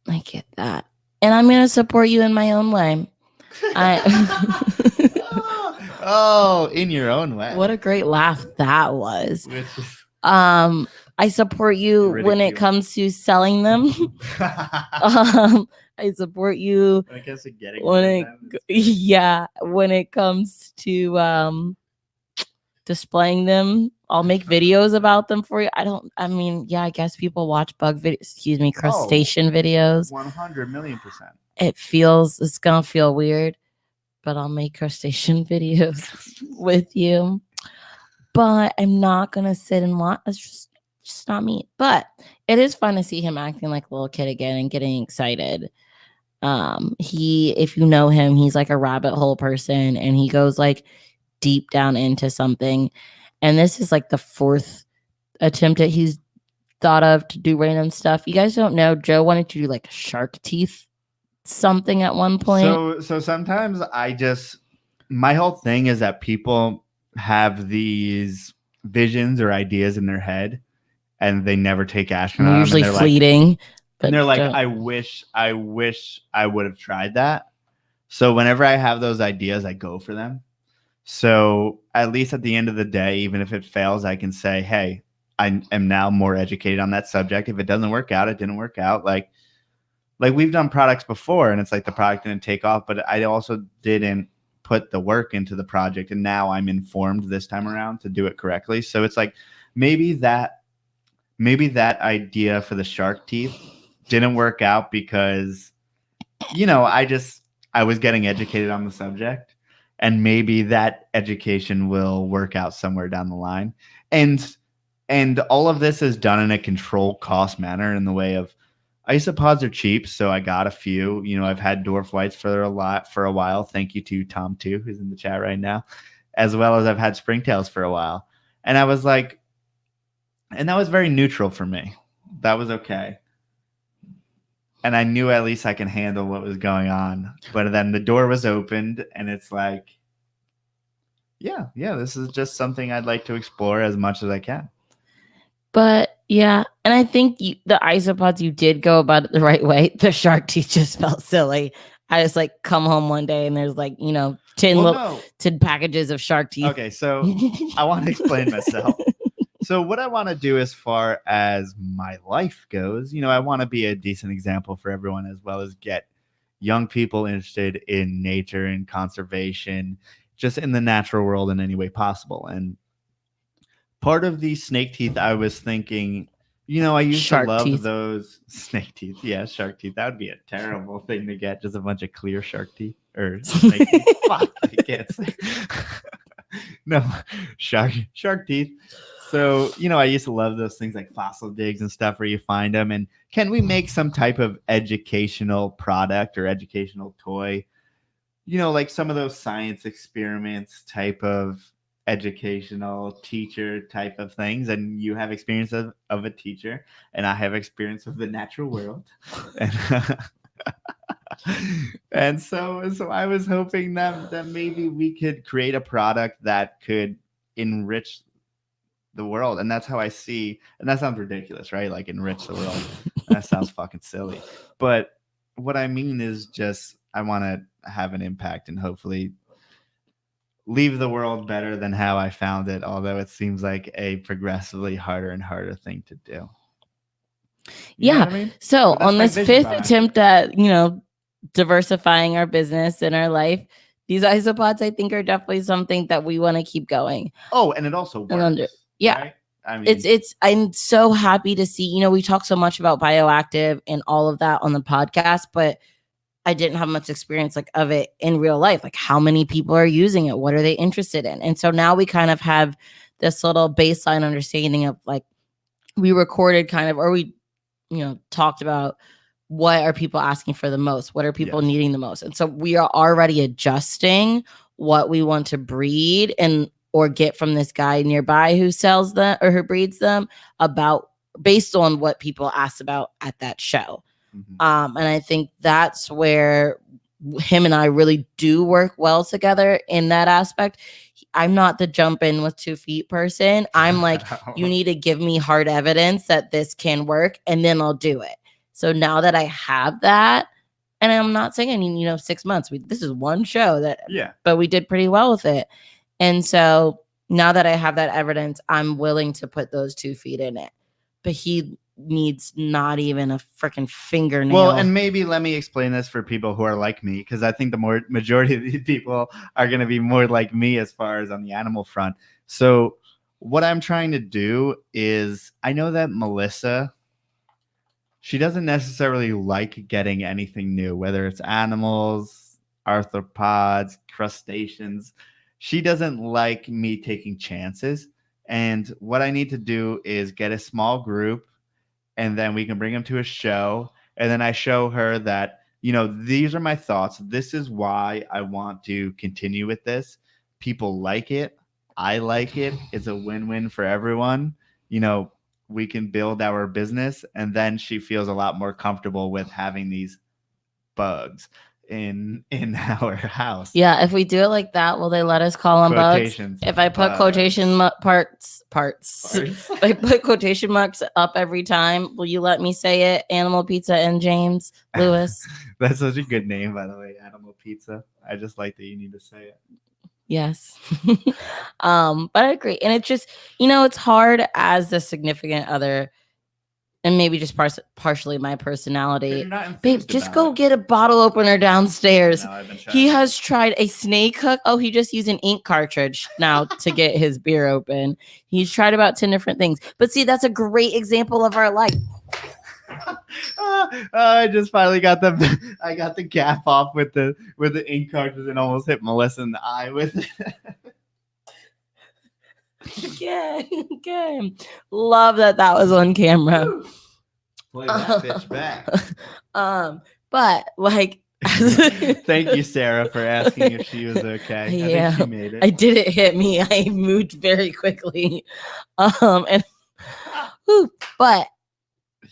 and I'm gonna support you in my own way. Oh, in your own way. What a great laugh that was. I support you when it comes to selling them. I support you when it comes to displaying them. I'll make videos about them for you. I guess people watch crustacean videos. 100 million%. It's gonna feel weird, but I'll make crustacean videos with you. But I'm not gonna sit and watch. It's just not me. But it is fun to see him acting like a little kid again and getting excited. If you know him, he's like a rabbit hole person, and he goes deep down into something. And this is the fourth attempt that he's thought of to do random stuff. You guys don't know, Joe wanted to do shark teeth something at one point. So sometimes my whole thing is that people have these visions or ideas in their head, and they never take action And on they're them. usually And fleeting. and they're like, don't- I wish I would have tried that. So whenever I have those ideas, I go for them. So at least at the end of the day, even if it fails, I can say, hey, I am now more educated on that subject. If it doesn't work out, it didn't work out. Like we've done products before and it's like the product didn't take off, but I also didn't put the work into the project. And now I'm informed this time around to do it correctly. So it's like maybe that idea for the shark teeth didn't work out because, I was getting educated on the subject, and maybe that education will work out somewhere down the line. And all of this is done in a controlled cost manner in the way of isopods are cheap. So I got a few, I've had dwarf whites for a while. Thank you to Tom too, who's in the chat right now, as well as I've had springtails for a while. And I was like, and that was very neutral for me. That was okay. And I knew at least I can handle what was going on. But then the door was opened and it's like, yeah, this is just something I'd like to explore as much as I can. But yeah, and I think the isopods, you did go about it the right way. The shark teeth just felt silly. I just like come home one day and there's like, 10 packages of shark teeth. Okay, so I want to explain myself. So what I want to do as far as my life goes, I want to be a decent example for everyone, as well as get young people interested in nature and conservation, just in the natural world in any way possible. And part of the snake teeth, I was thinking, I used Shark to love teeth. those snake teeth. Yeah, shark teeth. That would be a terrible thing to get, just a bunch of clear shark teeth or snake teeth. Fuck, I can't say. No, shark teeth. So, I used to love those things like fossil digs and stuff where you find them. And can we make some type of educational product or educational toy? Like some of those science experiments type of educational teacher type of things. And you have experience of a teacher, and I have experience of the natural world. And so I was hoping that maybe we could create a product that could enrich the world. And that's how I see, and that sounds ridiculous, right? Like enrich the world. That sounds fucking silly. But what I mean is just I want to have an impact and hopefully leave the world better than how I found it, although it seems like a progressively harder and harder thing to do. You know what I mean? So on this fifth behind attempt at, diversifying our business and our life, these isopods, I think, are definitely something that we want to keep going. Oh, and it also works. Right? I mean, I'm so happy to see, we talk so much about bioactive and all of that on the podcast, but I didn't have much experience of it in real life. Like, how many people are using it? What are they interested in? And so now we kind of have this little baseline understanding of we recorded kind of, or we, talked about what are people asking for the most? What are people needing the most? And so we are already adjusting what we want to breed or get from this guy nearby who sells them or who breeds them based on what people asked about at that show. Mm-hmm. And I think that's where him and I really do work well together in that aspect. I'm not the jump in with 2 feet person. I'm like, you need to give me hard evidence that this can work, and then I'll do it. So now that I have that, and I'm not saying I need, 6 months. This is one show but we did pretty well with it. And so now that I have that evidence, I'm willing to put those 2 feet in it. But he needs not even a freaking fingernail. Well, and maybe let me explain this for people who are like me, because I think the majority of these people are going to be more like me as far as on the animal front. So what I'm trying to do is, I know that Melissa, she doesn't necessarily like getting anything new, whether it's animals, arthropods, crustaceans. She doesn't like me taking chances. And what I need to do is get a small group, and then we can bring them to a show. And then I show her that, these are my thoughts. This is why I want to continue with this. People like it. I like it. It's a win-win for everyone. We can build our business. And then she feels a lot more comfortable with having these bugs. in our house. Yeah, if we do it like that, will they let us call them bugs? Quotations, If I put quotation parts. If I put quotation marks up every time, will you let me say it? Animal Pizza and James Lewis. That's such a good name, by the way, Animal Pizza. I just like that you need to say it. Yes. But I agree. And it's just, it's hard as the significant other, and maybe just partially my personality. Babe, just go get a bottle opener downstairs. No, I've been trying. He has tried a snake hook. Oh, he just used an ink cartridge now to get his beer open. He's tried about 10 different things. But see, that's a great example of our life. I just finally got I got the cap off with the ink cartridge and almost hit Melissa in the eye with it. Again. Love that was on camera. Play that bitch back. But like, thank you, Sarah, for asking if she was okay. Yeah, I think she made it. I didn't hit me. I moved very quickly. But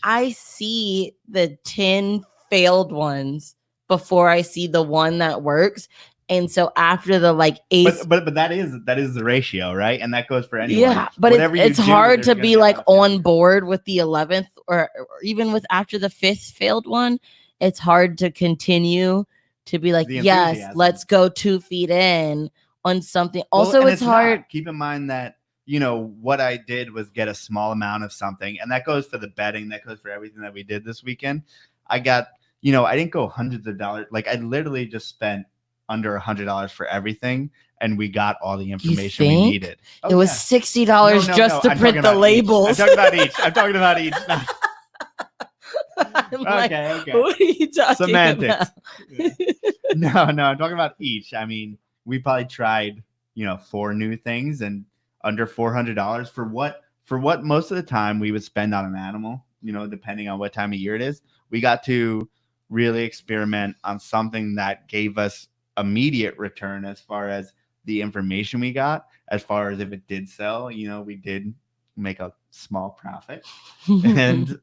I see the 10 failed ones before I see the one that works. And so after the like 8, but that is the ratio, right? And that goes for anyone. Yeah, but it's hard to be like on board with the 11th or even with after the 5th failed one. It's hard to continue to be like, yes, let's go 2 feet in on something. Also, it's hard. Keep in mind that, what I did was get a small amount of something, and that goes for the betting. That goes for everything that we did this weekend. I got, I didn't go hundreds of dollars. Like I literally just spent under $100 for everything, and we got all the information we needed. It was $60 just to print the labels. I'm talking about each. Okay. What are you talking Semantics. about? No, I'm talking about each. I mean, we probably tried, 4 new things and under $400 for what most of the time we would spend on an animal, depending on what time of year it is. We got to really experiment on something that gave us immediate return as far as the information we got, as far as if it did sell, we did make a small profit. And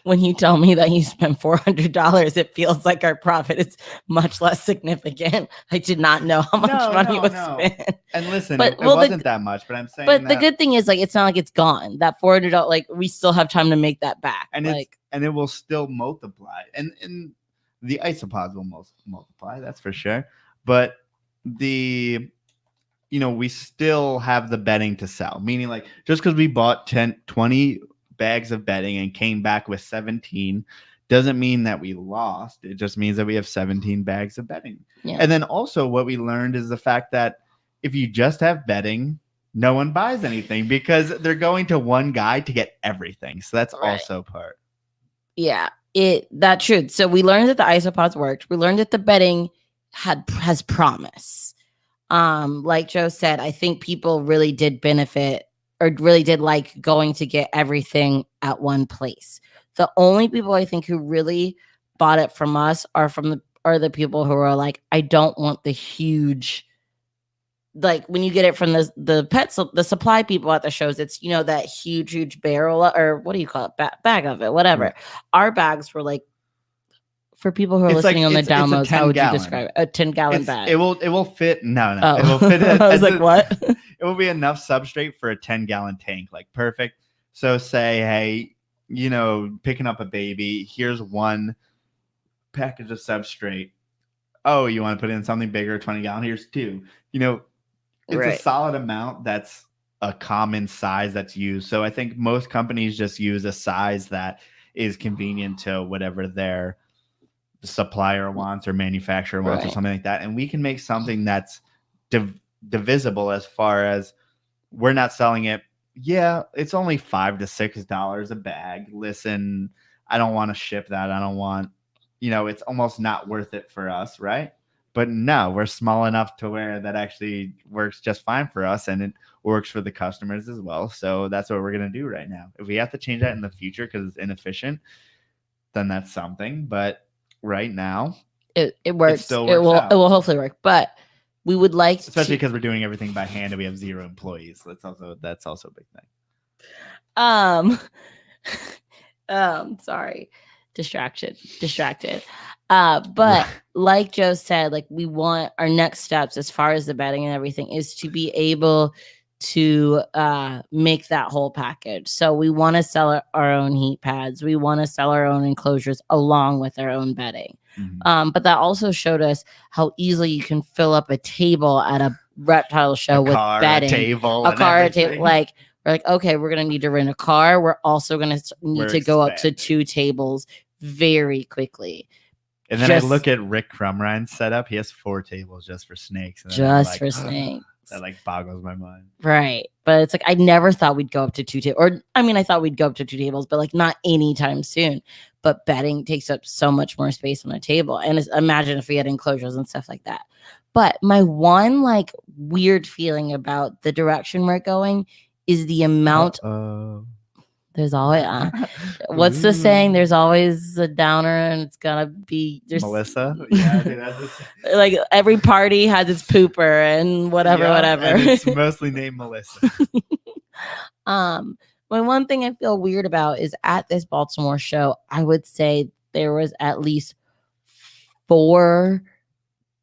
when you tell me that you spent $400, it feels like our profit is much less significant. I did not know how much money was spent. And listen, it wasn't that much, but I'm saying. But the good thing is, like, it's not like it's gone. That $400, like, we still have time to make that back. And and it will still multiply. And the isopods will multiply, that's for sure. But we still have the bedding to sell, meaning like just because we bought 20 bags of bedding and came back with 17 doesn't mean that we lost. It just means that we have 17 bags of bedding. Yeah. And then also what we learned is the fact that if you just have bedding, no one buys anything because they're going to one guy to get everything. So that's also part. Yeah, that's true. So we learned that the isopods worked. We learned that the bedding has promise. Like Joe said, I think people really did benefit or really did like going to get everything at one place. The only people I think who really bought it from us are the people who are like, I don't want the huge, like when you get it from the supply people at the shows, it's, that huge barrel or what do you call it? Bag of it, whatever. Right. Our bags were like, for people who are listening on the downloads, how would you describe it? A 10-gallon bag. It will fit. No. Oh. It will fit. I was like, what? It will be enough substrate for a 10-gallon tank. Like perfect. So say, hey, picking up a baby, here's one package of substrate. Oh, you want to put in something bigger, 20-gallon? Here's 2. It's a solid amount. That's a common size that's used. So I think most companies just use a size that is convenient to whatever their supplier wants or manufacturer wants or something like that. And we can make something that's divisible as far as we're not selling it. Yeah, it's only $5 to $6 a bag. Listen, I don't want to ship that. I don't want, it's almost not worth it for us, right? But no, we're small enough to where that actually works just fine for us and it works for the customers as well. So that's what we're going to do right now. If we have to change that in the future because it's inefficient, then that's something. But right now, it works. It will hopefully work. But we would like, especially because we're doing everything by hand and we have 0 employees. That's also a big thing. Sorry, distracted. But like Joe said, like we want our next steps as far as the bedding and everything is to be able to make that whole package. So we want to sell our own heat pads. We want to sell our own enclosures along with our own bedding. But that also showed us how easily you can fill up a table at a reptile show with bedding, a car, a table. Like we're like, okay, we're gonna need to rent a car. We're also gonna need to go up to 2 tables very quickly. And then I look at Rick Crumrine's setup. He has 4 tables just for snakes. And just for snakes. That like boggles my mind. Right. But it's like I never thought we'd go up to 2 tables. Or I mean, I thought we'd go up to 2 tables, but like not anytime soon. But bedding takes up so much more space on a table. And imagine if we had enclosures and stuff like that. But my one like weird feeling about the direction we're going is the amount. There's always what's the saying? There's always a downer, and it's gonna be Melissa. Yeah, I think that's like every party has its pooper and whatever. And it's mostly named Melissa. My one thing I feel weird about is at this Baltimore show, I would say there was at least 4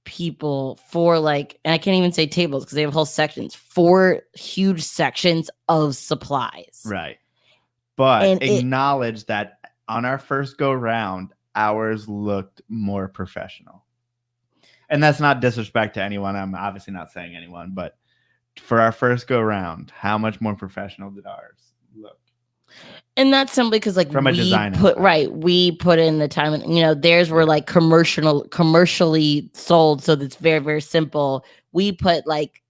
people, 4 like, and I can't even say tables because they have whole sections, 4 huge sections of supplies. Right. But acknowledge that on our first go round, ours looked more professional. And that's not disrespect to anyone. I'm obviously not saying anyone, but for our first go round, how much more professional did ours look? And that's simply because like from a design we put in the time, and theirs were like commercially sold, so that's very, very simple. We put like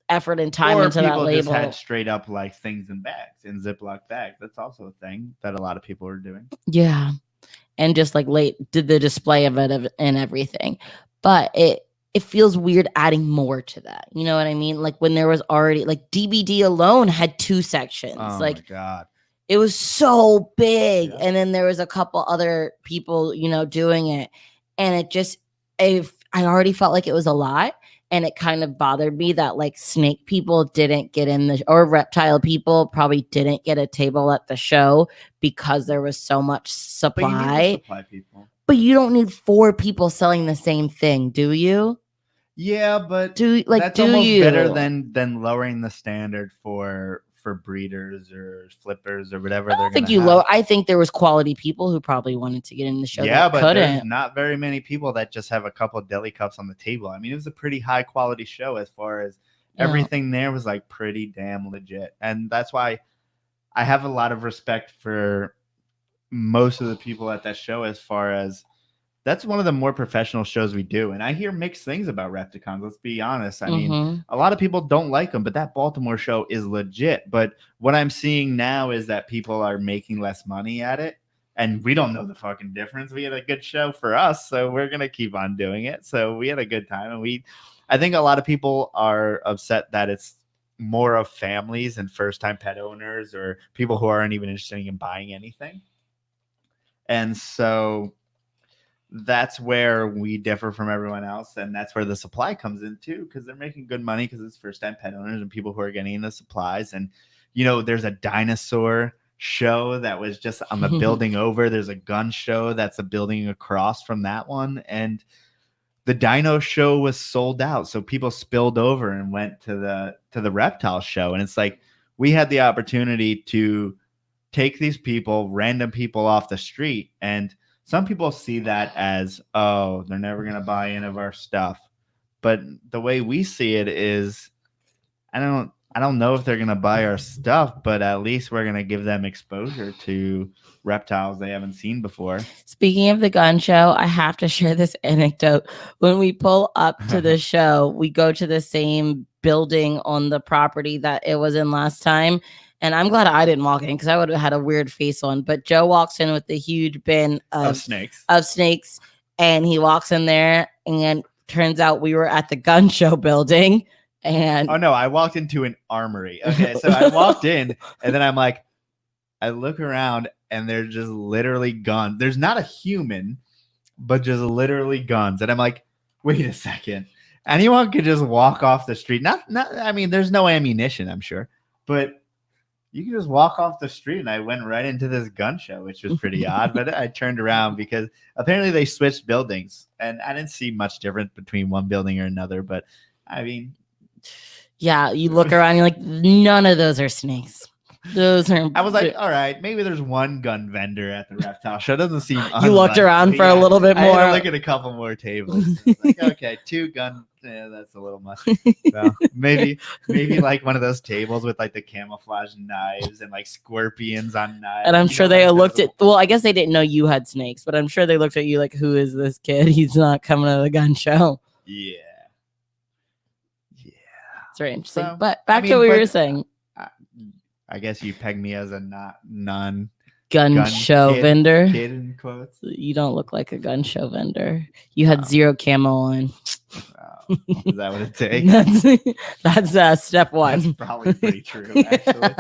effort and time into that label. Just had straight up like things in bags, in Ziploc bags. That's also a thing that a lot of people are doing. Yeah, and just like did the display of it and everything, but it feels weird adding more to that. You know what I mean? Like when there was already like DBD alone had 2 sections. Oh like my God. It was so big. Yeah. And then there was a couple other people, doing it. And it just, I already felt like it was a lot. And it kind of bothered me that like snake people didn't get in or reptile people probably didn't get a table at the show because there was so much supply. But you need supply people. But you don't need 4 people selling the same thing, do you? Yeah, but that's almost better than lowering the standard for breeders or flippers or whatever. I think there was quality people who probably wanted to get in the show. Yeah, but there's not very many people that just have a couple of deli cups on the table. I mean, it was a pretty high quality show as far as everything there was like pretty damn legit. And that's why I have a lot of respect for most of the people at that show as far as that's one of the more professional shows we do. And I hear mixed things about Repticons. Let's be honest. I mean, a lot of people don't like them, but that Baltimore show is legit. But what I'm seeing now is that people are making less money at it. And we don't know the fucking difference. We had a good show for us, so we're going to keep on doing it. So we had a good time. And I think a lot of people are upset that it's more of families and first-time pet owners or people who aren't even interested in buying anything. And so that's where we differ from everyone else, and that's where the supply comes in too, because they're making good money because it's first-time pet owners and people who are getting into supplies. And there's a dinosaur show that was just on the building over. There's a gun show that's a building across from that one, and the dino show was sold out, so people spilled over and went to the reptile show. And it's like we had the opportunity to take these people, random people off the street, and some people see that as, oh, they're never going to buy any of our stuff. But the way we see it is, I don't know if they're going to buy our stuff, but at least we're going to give them exposure to reptiles they haven't seen before. Speaking of the gun show, I have to share this anecdote. When we pull up to the show, we go to the same building on the property that it was in last time. And I'm glad I didn't walk in because I would have had a weird face on. But Joe walks in with the huge bin of snakes. And he walks in there, and turns out we were at the gun show building. And oh no, I walked into an armory. Okay, so I walked in, and then I'm like, I look around, and there's just literally guns. There's not a human, but just literally guns. And I'm like, wait a second, anyone could just walk off the street. Not. I mean, there's no ammunition, I'm sure, but you can just walk off the street. And I went right into this gun show, which was pretty odd. But I turned around because apparently they switched buildings. And I didn't see much difference between one building or another. But I mean, yeah, you look around, you're like, none of those are snakes. Those are. I was like, all right, maybe there's one gun vendor at the reptile show. It doesn't seem. You looked around for a little bit I more. had to look at a couple more tables. Like, okay, 2 gun. Yeah, that's a little much. Well, maybe like one of those tables with like the camouflage knives and like scorpions on knives. And I'm sure they looked at. Well, I guess they didn't know you had snakes, but I'm sure they looked at you like, "Who is this kid? He's not coming to the gun show." Yeah. It's very interesting. So, but back to what we were saying. I guess you peg me as a non gun show vendor. Kid in quotes. You don't look like a gun show vendor. You had zero camo on. Is that what it takes? That's step one. That's probably pretty true, actually.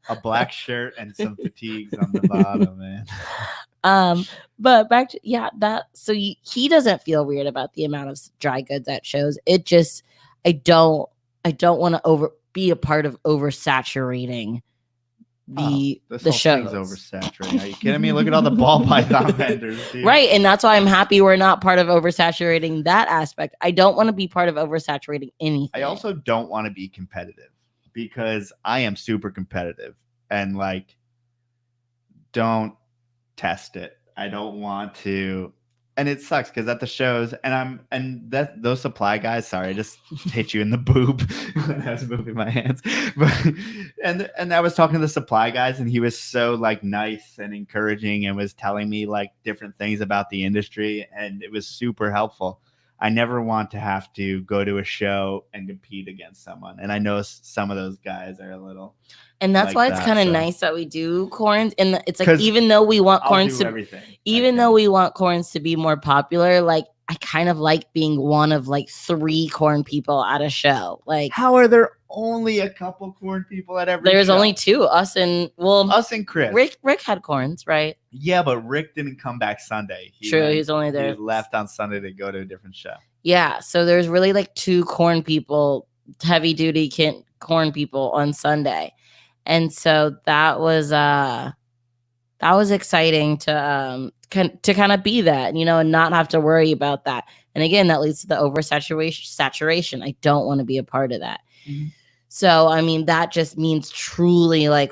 A black shirt and some fatigues on the bottom, man. But back to that. So he doesn't feel weird about the amount of dry goods at shows. It just I don't want to be a part of oversaturating the shows. Oversaturating. Are you kidding me? Look at all the ball python vendors, dude. Right, and that's why I'm happy we're not part of oversaturating that aspect. I don't want to be part of oversaturating anything. I also don't want to be competitive because I am super competitive and like don't test it. I don't want to. And it sucks because at the shows, those supply guys. Sorry, I just hit you in the boob when I was moving my hands. But and I was talking to the supply guys, and he was so like nice and encouraging, and was telling me like different things about the industry, and it was super helpful. I never want to have to go to a show and compete against someone, and I know some of those guys are a little. And that's why it's kind of nice that we do corns. And it's like, even though we want corns though we want corns to be more popular, like I kind of like being one of like 3 corn people at a show. Like, how are there only a couple corn people at every There's show? only 2, us and Chris. Rick had corns, right? Yeah, but Rick didn't come back Sunday. He's only there. He left on Sunday to go to a different show. Yeah, so there's really like 2 corn people, heavy duty corn people on Sunday. And so that was exciting to kind of be that, and not have to worry about that. And again, that leads to the oversaturation. I don't want to be a part of that. Mm-hmm. So, I mean, that just means truly like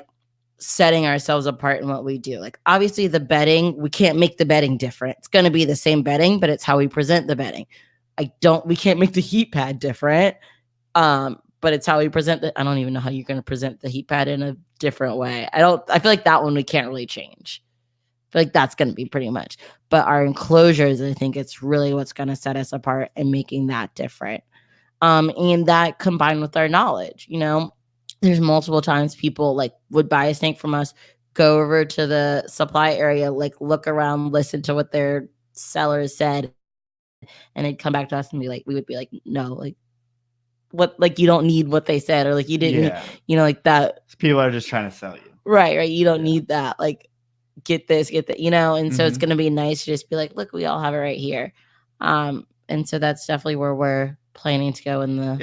setting ourselves apart in what we do. Like, obviously the bedding, we can't make the bedding different. It's going to be the same bedding, but it's how we present the bedding. We can't make the heat pad different. But it's how we present I don't even know how you're going to present the heat pad in a different way. I feel like that one we can't really change. I feel like that's going to be pretty much. But our enclosures, I think it's really what's going to set us apart and making that different. And that combined with our knowledge, there's multiple times people like would buy a snake from us, go over to the supply area, like look around, listen to what their sellers said, and they'd come back to us and we would be like, no, like, what, like, you don't need what they said, or like you didn't like that. People are just trying to sell you, right, you don't need that, like, get this, get that, and so it's going to be nice to just be like, look, we all have it right here. And so that's definitely where we're planning to go in the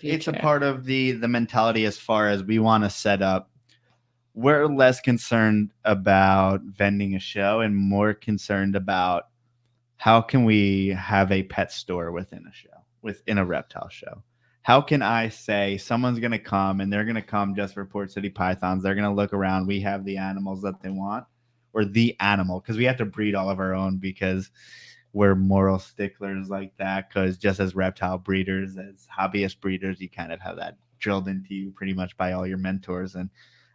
it's a part of the mentality as far as we want to set up. We're less concerned about vending a show and more concerned about how can we have a pet store within a reptile show. How can I say someone's going to come and they're going to come just for Port City Pythons? They're going to look around. We have the animals that they want, or the animal, because we have to breed all of our own because we're moral sticklers like that. Because just as reptile breeders, as hobbyist breeders, you kind of have that drilled into you pretty much by all your mentors. And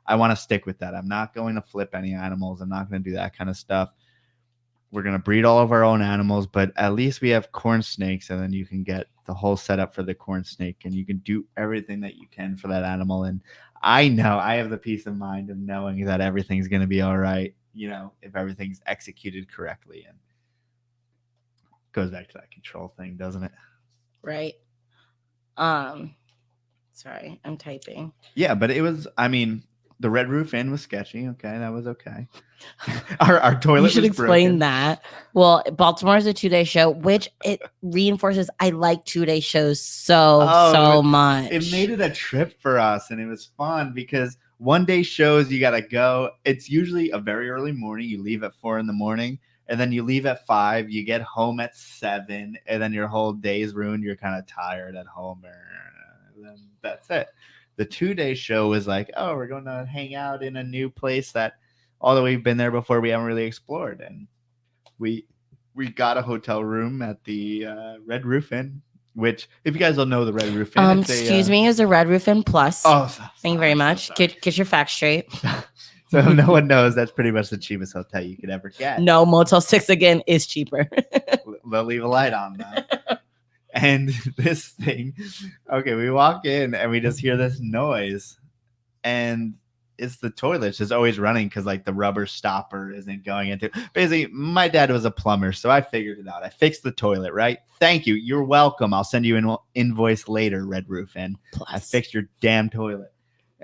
I want to stick with that. I'm not going to flip any animals. I'm not going to do that kind of stuff. We're going to breed all of our own animals, but at least we have corn snakes, and then you can get the whole setup for the corn snake, and you can do everything that you can for that animal. And I know I have the peace of mind of knowing that everything's going to be all right, if everything's executed correctly. And it goes back to that control thing, doesn't it? Right. Sorry, I'm typing. Yeah, but it was, the Red Roof Inn was sketchy. Okay, that was okay. Our toilet. You should explain that. Well, Baltimore is a 2-day show, which it reinforces. I like 2-day shows so much. It made it a trip for us, and it was fun because 1-day shows, you gotta go. It's usually a very early morning. You leave at 4 a.m, and then you leave at 5. You get home at 7, and then your whole day's ruined. You're kind of tired at home, and then that's it. The 2-day show is like, oh, we're going to hang out in a new place that, although we've been there before, we haven't really explored. And we got a hotel room at the Red Roof Inn, which, if you guys don't know the Red Roof Inn, excuse me, is a Red Roof Inn Plus. Oh, thank you very much. Get your facts straight. So if no one knows, that's pretty much the cheapest hotel you could ever get. No, Motel 6 again is cheaper. They'll leave a light on though. And this thing, okay, we walk in and we just hear this noise, and it's the toilet's just always running because like the rubber stopper isn't going into. Basically, my dad was a plumber, so I figured it out. I fixed the toilet, right? Thank you. You're welcome. I'll send you an invoice later, Red Roof Inn. I fixed your damn toilet.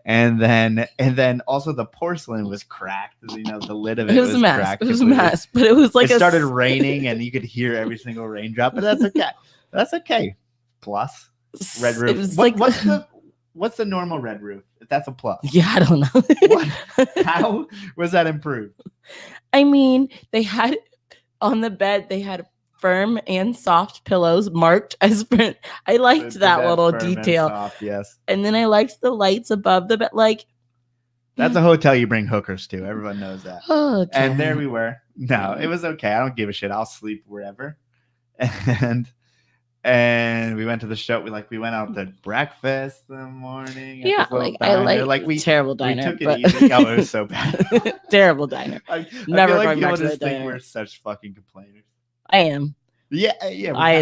And then also the porcelain was cracked. You know, the lid of it was cracked. It was a mess, but it was like it started raining and you could hear every single raindrop, but that's okay. That's okay. Plus Red Roof. It was What's the normal Red Roof? That's a plus. Yeah, I don't know. How was that improved? I mean, they had on the bed, they had firm and soft pillows marked as firm. I liked that little detail. Soft, yes. And then I liked the lights above the bed. Like, that's a hotel you bring hookers to. Everyone knows that. Oh, and there we were. No, it was okay. I don't give a shit. I'll sleep wherever. And we went to the show. We went out to breakfast in the morning. Yeah, I like terrible diner. We took it easy. Oh, it was so bad. Terrible diner. Never going back to that diner. We're such fucking complainers. I am. Yeah. I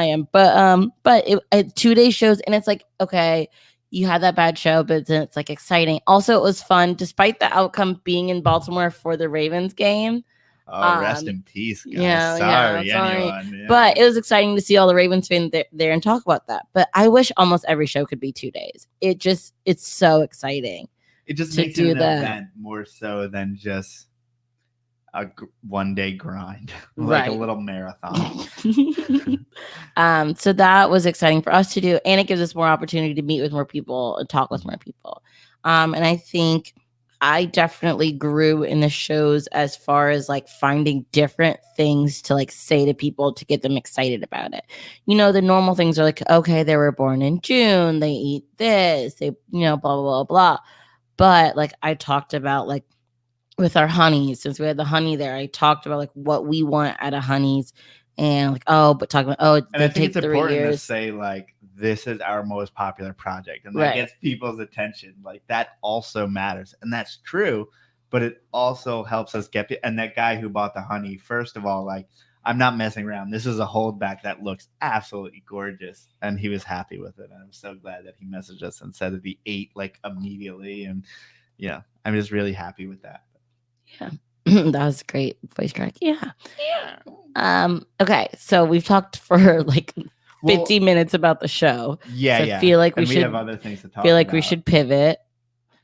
am. But 2-day shows, and it's like, okay, you had that bad show, but then it's like exciting. Also, it was fun, despite the outcome being in Baltimore for the Ravens game. Oh, rest in peace, guys. Yeah, sorry. Yeah. But it was exciting to see all the Ravens fans there and talk about that. But I wish almost every show could be 2 days. It's so exciting. It just makes it an event more so than just a 1-day grind, like a little marathon. So that was exciting for us to do, and it gives us more opportunity to meet with more people and talk with more people. And I think I definitely grew in the shows as far as like finding different things to like say to people to get them excited about it. You know, the normal things are like, okay, they were born in June, they eat this, they, blah, blah, blah, blah. But like I talked about like with our honeys, since we had the honey there, I talked about like what we want out of honeys and like, and I think it's important to say like, this is our most popular project, and that gets people's attention. Like that also matters, and that's true, but it also helps us get. And that guy who bought the honey, first of all, like I'm not messing around. This is a holdback that looks absolutely gorgeous, and he was happy with it. And I'm so glad that he messaged us and said that he ate like immediately, and I'm just really happy with that. Yeah. That was a great voice crack. Yeah. Okay, so we've talked for like 50 minutes about the show. Yeah, so I feel like we have other things to talk about. Feel like we should pivot.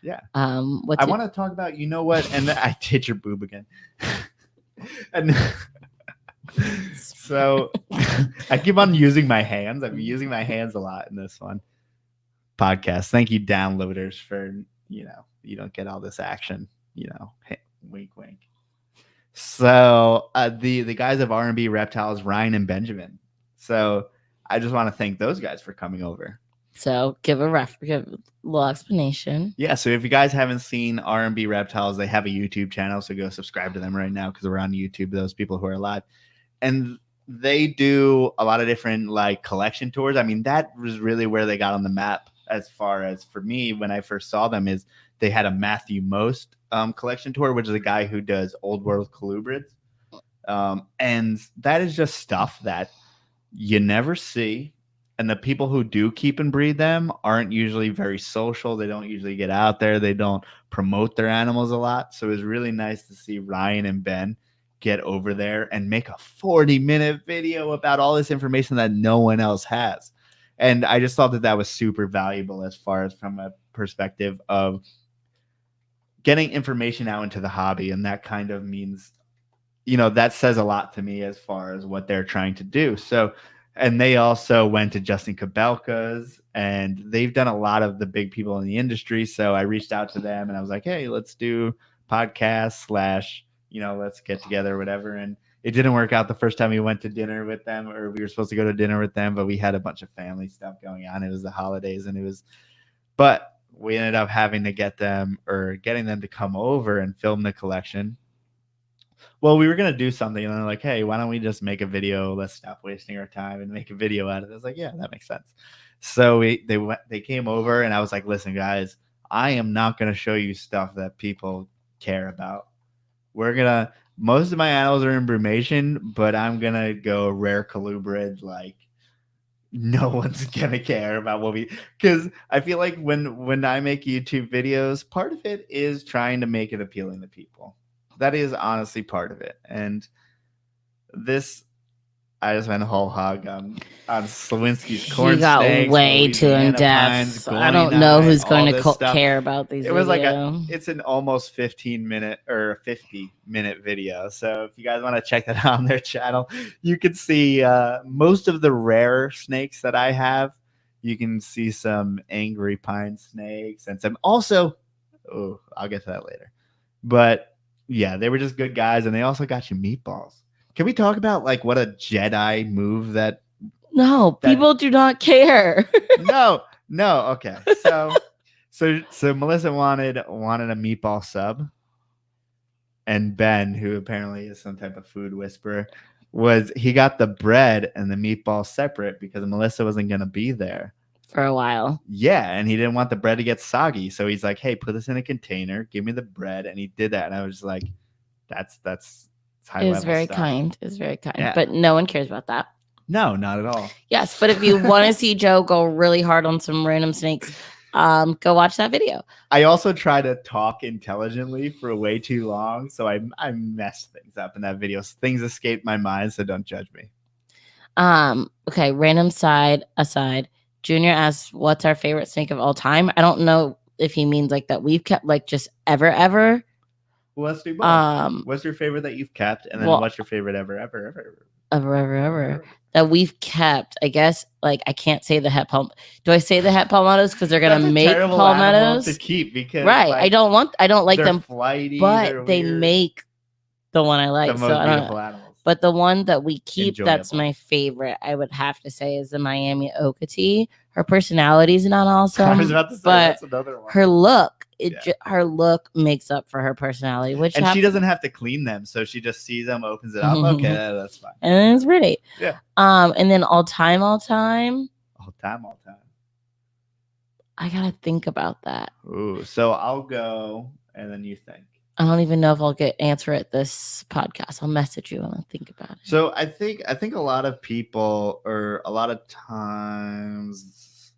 Yeah. I want to talk about, you know what? And I did your boob again. And so I keep on using my hands. I've been using my hands a lot in this one podcast. Thank you, downloaders, for, you don't get all this action, wink, wink. So the guys of R&B Reptiles, Ryan and Benjamin. So I just want to thank those guys for coming over. So give a little explanation. Yeah. So if you guys haven't seen R&B Reptiles, they have a YouTube channel. So go subscribe to them right now because we're on YouTube, those people who are alive. And they do a lot of different like collection tours. I mean, that was really where they got on the map as far as for me when I first saw them is they had a Matthew Most collection tour, which is a guy who does old world colubrids. And that is just stuff that you never see, and the people who do keep and breed them aren't usually very social. They don't usually get out there. They don't promote their animals a lot. So it was really nice to see Ryan and Ben get over there and make a 40-minute video about all this information that no one else has. And I just thought that was super valuable as far as from a perspective of getting information out into the hobby. And that kind of means, that says a lot to me as far as what they're trying to do. So And they also went to Justin Kabelka's, and they've done a lot of the big people in the industry. So I reached out to them and I was like, hey, let's do podcast / let's get together or whatever. And it didn't work out the first time we went to dinner with them, or we were supposed to go to dinner with them, but we had a bunch of family stuff going on. It was the holidays but we ended up having to getting them to come over and film the collection. Well, we were going to do something, and they're like, hey, why don't we just make a video? Let's stop wasting our time and make a video out of it. I was like, yeah, that makes sense. So they came over, and I was like, listen, guys, I am not going to show you stuff that people care about. Most of my animals are in brumation, but I'm going to go rare colubrid. Like, no one's going to care about because I feel like when I make YouTube videos, part of it is trying to make it appealing to people. That is honestly part of it. And I just went whole hog on Slawinski's corn You got snakes, way too in Pines, depth. I don't know who's going to stuff. care about these. It was it's an almost 15-minute or 50-minute video. So if you guys want to check that out on their channel, you can see most of the rare snakes that I have. You can see some angry pine snakes and some also. Oh, I'll get to that later. But yeah, they were just good guys, and they also got you meatballs. Can we talk about like what a Jedi move that? No, people do not care. No. Okay, so Melissa wanted a meatball sub, and Ben, who apparently is some type of food whisperer, he got the bread and the meatball separate because Melissa wasn't gonna be there for a while. Yeah, and he didn't want the bread to get soggy, so he's like, "Hey, put this in a container. Give me the bread," and he did that, and I was just like, "That's." It was very kind. It was very kind. Yeah. But no one cares about that. No, not at all. Yes, but if you want to see Joe go really hard on some random snakes, go watch that video. I also try to talk intelligently for way too long, so I messed things up in that video. Things escaped my mind, so don't judge me. Okay, random side aside. Junior asks, "What's our favorite snake of all time?" I don't know if he means like that we've kept, like just ever. Well, let's do both. What's your favorite that you've kept, and then what's your favorite ever that we've kept? I guess like I can't say the het palm. Do I say the het palmettos because they're gonna make palmettos to keep? Because right, like, I don't like them, flighty, but they make the one I like. The most beautiful animals. But the one that we keep Enjoyable. That's my favorite, I would have to say, is the Miami Okatee. Her personality is not awesome. I was about to say, but that's another one. Her look, her look makes up for her personality. And she doesn't have to clean them, so she just sees them, opens it up. Okay, that's fine. And it's pretty. Yeah. And then all time. All time. I gotta think about that. Ooh, so I'll go, and then you think. I don't even know if I'll answer it this podcast. I'll message you and I'll think about it. So I think a lot of people, or a lot of times,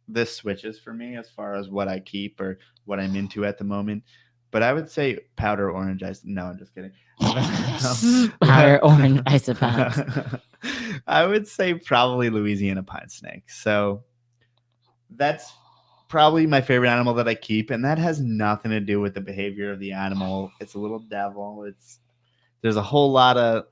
this switches for me as far as what I keep or what I'm into at the moment. But I would say powder orange ice. No, I'm just kidding. Powder orange isopods. I would say probably Louisiana pine snake. So that's probably my favorite animal that I keep, and that has nothing to do with the behavior of the animal. It's a little devil. There's a whole lot of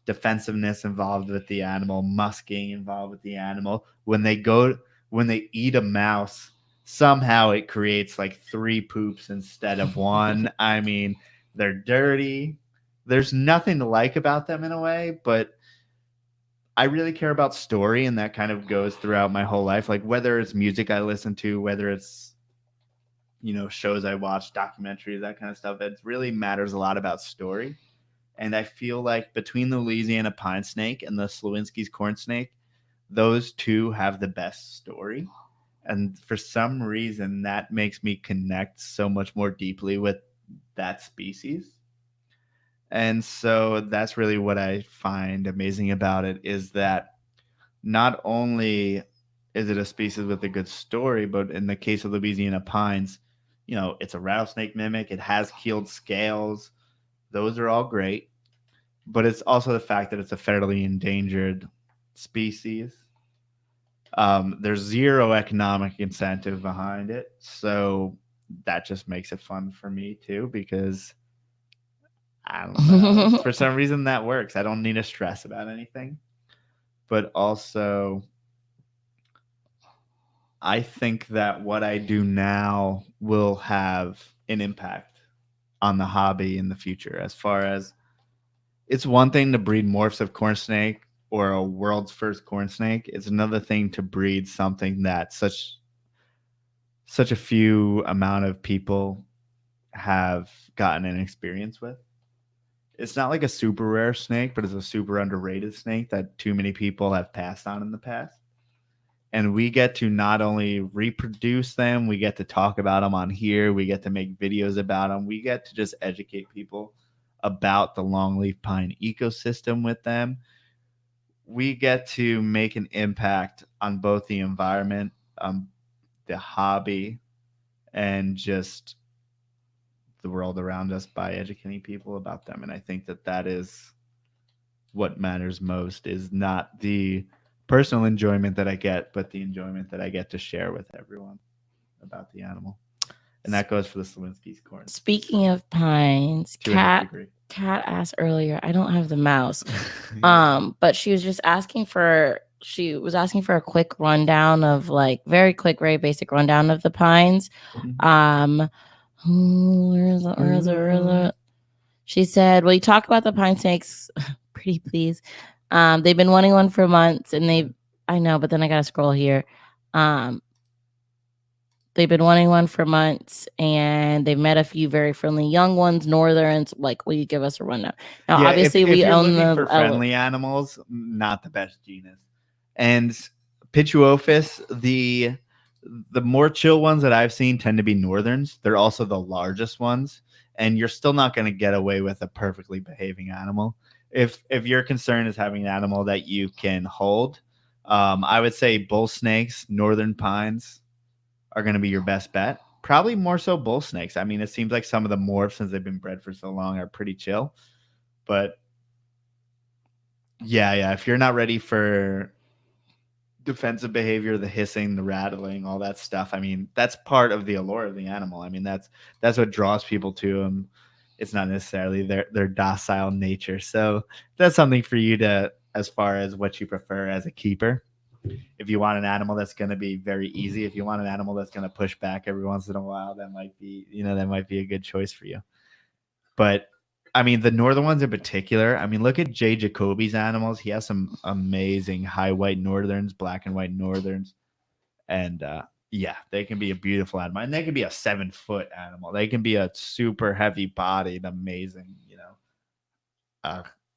defensiveness involved with the animal, musking involved with the animal. When they eat a mouse, somehow it creates like 3 poops instead of 1. I mean, they're dirty. There's nothing to like about them in a way, but I really care about story, and that kind of goes throughout my whole life. Like whether it's music I listen to, whether it's, shows I watch, documentaries, that kind of stuff, it really matters a lot about story. And I feel like between the Louisiana pine snake and the Slawinski's corn snake, those two have the best story. And for some reason, that makes me connect so much more deeply with that species. And so that's really what I find amazing about it, is that not only is it a species with a good story, but in the case of Louisiana pines, it's a rattlesnake mimic. It has keeled scales. Those are all great. But it's also the fact that it's a fairly endangered species. There's zero economic incentive behind it. So that just makes it fun for me too, because I don't know. For some reason that works. I don't need to stress about anything. But also, I think that what I do now will have an impact on the hobby in the future. As far as it's one thing to breed morphs of corn snake or a world's first corn snake. It's another thing to breed something that such a few amount of people have gotten an experience with. It's not like a super rare snake, but it's a super underrated snake that too many people have passed on in the past. And we get to not only reproduce them, we get to talk about them on here, we get to make videos about them, we get to just educate people about the longleaf pine ecosystem with them. We get to make an impact on both the environment, the hobby, and just the world around us by educating people about them. And I think that that is what matters most, is not the personal enjoyment that I get, but the enjoyment that I get to share with everyone about the animal. And that goes for the Slawinski's corn. Speaking of pines, Kat asked earlier, I don't have the mouse. But she was asking for a quick rundown of very quick, very basic rundown of the pines. Where is it? She said, "Will you talk about the pine snakes? Pretty please. They've been wanting one for months, and I know, but then I gotta scroll here. They've been wanting one for months, and they've met a few very friendly young ones, northerns. Will you give us a rundown?" Now, yeah, obviously, if we you're own looking for friendly animals, not the best genus. And Pituophis, the more chill ones that I've seen tend to be northerns. They're also the largest ones, and you're still not going to get away with a perfectly behaving animal. If your concern is having an animal that you can hold, I would say bull snakes, northern pines are going to be your best bet. Probably more so bull snakes. I mean, it seems like some of the morphs, since they've been bred for so long, are pretty chill. But yeah, if you're not ready for defensive behavior, the hissing, the rattling, all that stuff, I mean, that's part of the allure of the animal. I mean, that's what draws people to them. It's not necessarily their docile nature. So that's something for you to, as far as what you prefer as a keeper. If you want an animal that's going to be very easy, if you want an animal that's going to push back every once in a while, that might be a good choice for you. But I mean, the northern ones in particular, I mean, look at Jay Jacoby's animals. He has some amazing high white northerns, black and white northerns. And yeah, they can be a beautiful animal. And they can be a 7-foot animal. They can be a super heavy bodied, amazing,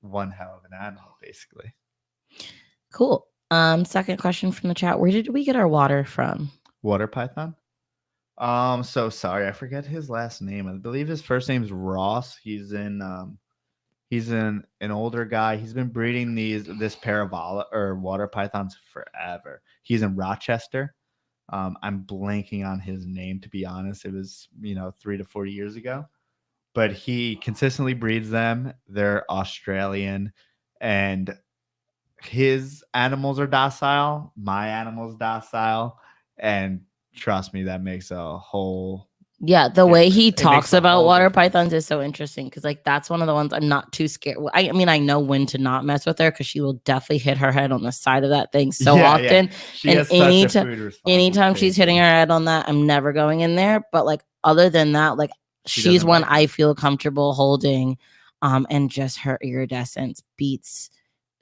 one hell of an animal, basically. Cool. Second question from the chat. Where did we get our water from? Water python? So sorry, I forget his last name. I believe his first name is Ross. He's an older guy. He's been breeding this pair of water pythons forever. He's in Rochester. I'm blanking on his name, to be honest. It was 3 to 4 years ago, but he consistently breeds them. They're Australian, and his animals are docile. My animals docile, and trust me, that makes a whole the way he talks about water pythons is so interesting, because that's one of the ones I'm not too scared. I mean, I know when to not mess with her, because she will definitely hit her head on the side of that thing so often. She has such a food response. Anytime she's hitting her head on that, I'm never going in there. But other than that, she's one I feel comfortable holding, and just her iridescence beats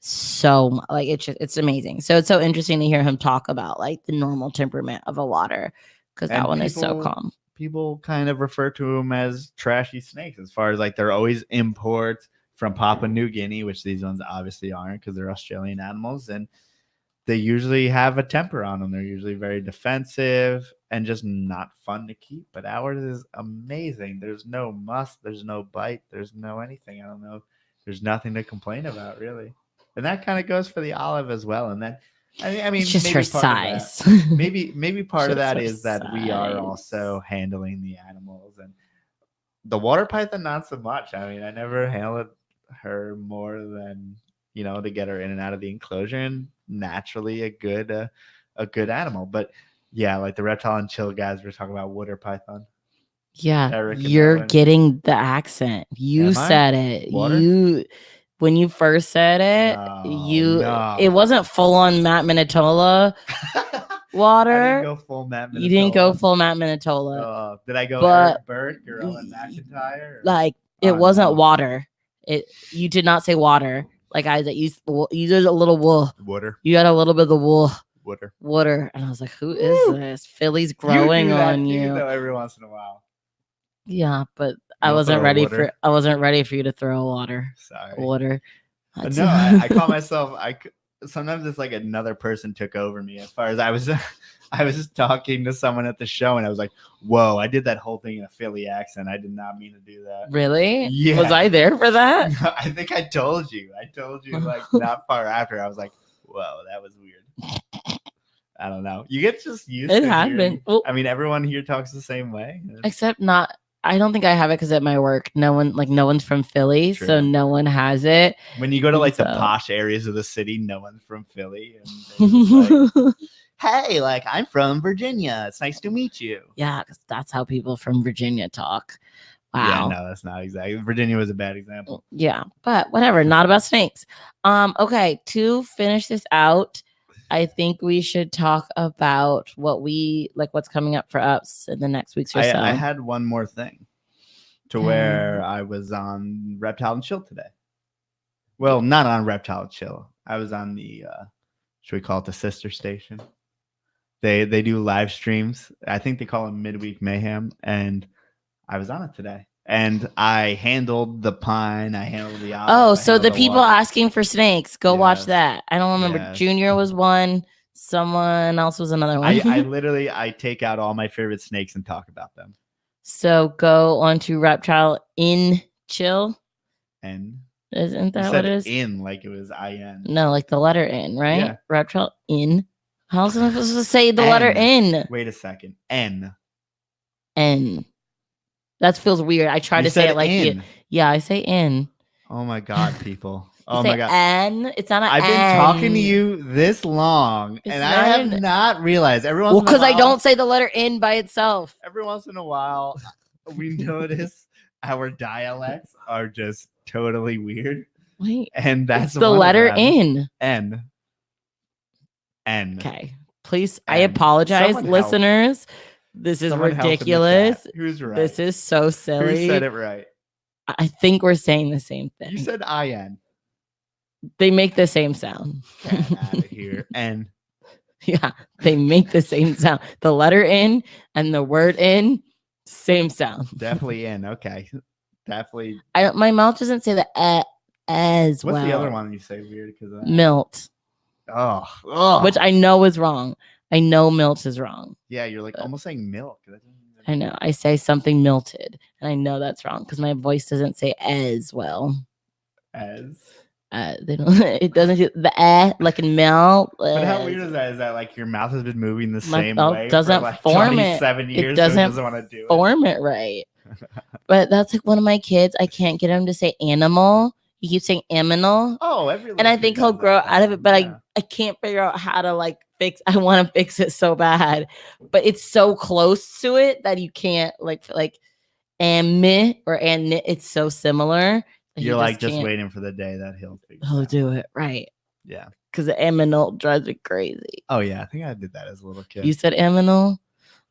so it's amazing. So it's so interesting to hear him talk about the normal temperament of a water, because that one is so calm. People kind of refer to them as trashy snakes, as far as they're always imports from Papua New Guinea, which these ones obviously aren't, because they're Australian animals, and they usually have a temper on them. They're usually very defensive and just not fun to keep. But ours is amazing. There's no muss, there's no bite, there's no anything. I don't know. There's nothing to complain about, really. And that kind of goes for the olive as well. And that, I mean, it's just maybe her size. Maybe part of that is that we are also handling the animals, and the water python not so much. I mean, I never handled her more than to get her in and out of the enclosure, and naturally a good animal. But yeah, the reptile and chill guys were talking about water python. Yeah, Eric and you're Owen. getting the accent. You Am I? said it. Water? When you first said it, No. it wasn't full on Matt Minatola I water. didn't go full Matt Minatola. You didn't go full Matt Minatola. Did I go but Eric Burke or Owen McIntyre? Or? Like it wasn't water. You did not say water. Like I said, you did a little wool. Water. You had a little bit of the wool. Water. And I was like, who is this? Philly's growing on you. Though, every once in a while. Yeah, but I wasn't ready for you to throw water. Sorry. Water. No, I call myself. Sometimes it's like another person took over me. As far as I was just talking to someone at the show, and I was like, "Whoa, I did that whole thing in a Philly accent. I did not mean to do that." Really? Yeah. Was I there for that? I think I told you. Like not far after. I was like, "Whoa, that was weird." I don't know. You get just used to it. Happened. Well, I mean, everyone here talks the same way. Except not. I don't think I have it because at my work, no one's from Philly, True. So no one has it. When you go to like the posh areas of the city, no one's from Philly, and like, hey, like I'm from Virginia. It's nice to meet you. Yeah, because that's how people from Virginia talk. Wow. Yeah, no, that's not exactly. Virginia was a bad example. Yeah, but whatever. Not about snakes. Okay, to finish this out, I think we should talk about what's coming up for us in the next weeks or so. I had one more thing to where I was on Reptile and Chill today. Well, not on Reptile and Chill. I was on the, should we call it the sister station? They do live streams. I think they call it Midweek Mayhem. And I was on it today. And I handled the pine. I handled the olive. Oh, so the people asking for snakes, go watch that. I don't remember. Yes. Junior was one. Someone else was another one. I take out all my favorite snakes and talk about them. So go on to Reptile in Chill. N. Isn't that what it is? In, like it was IN. No, like the letter N, right? Yeah. Reptile in. How else am I supposed to say the letter N? Wait a second. N. That feels weird. I try to say it like you. Yeah, I say in. Oh my God, people. Oh my God. N. It's not an I've been talking to you this long, and I have not realized. Well, because I don't say the letter N by itself. Every once in a while, we notice our dialects are just totally weird. Wait. And that's the letter N. N. Okay. Please, I apologize, listeners. This is ridiculous. Who's right? This is so silly. Who said it right? I think we're saying the same thing. You said IN. They make the same sound. Get out of here. N. Yeah, they make the same sound. The letter N and the word in, same sound. Definitely in. Okay. Definitely. My mouth doesn't say the as well. What's the other one you say weird because of that? Milt. Oh. Which I know is wrong. I know milt is wrong. Yeah, you're like almost saying milk. I know. I say something milted, and I know that's wrong because my voice doesn't say as well. As? They don't. It doesn't do the like in melt. But how weird is that? Is that like your mouth has been moving the same way doesn't for like form 27 years? It doesn't want to do form it right. But that's like one of my kids. I can't get him to say animal. He keeps saying aminal. Oh, and I think he'll grow out of it, but yeah. I can't figure out how to like fix. I want to fix it so bad, but it's so close to it that you can't like and or and it's so similar. You're like just waiting for the day that he'll do it right. Yeah, because the aminal drives me crazy. Oh yeah, I think I did that as a little kid. You said aminal.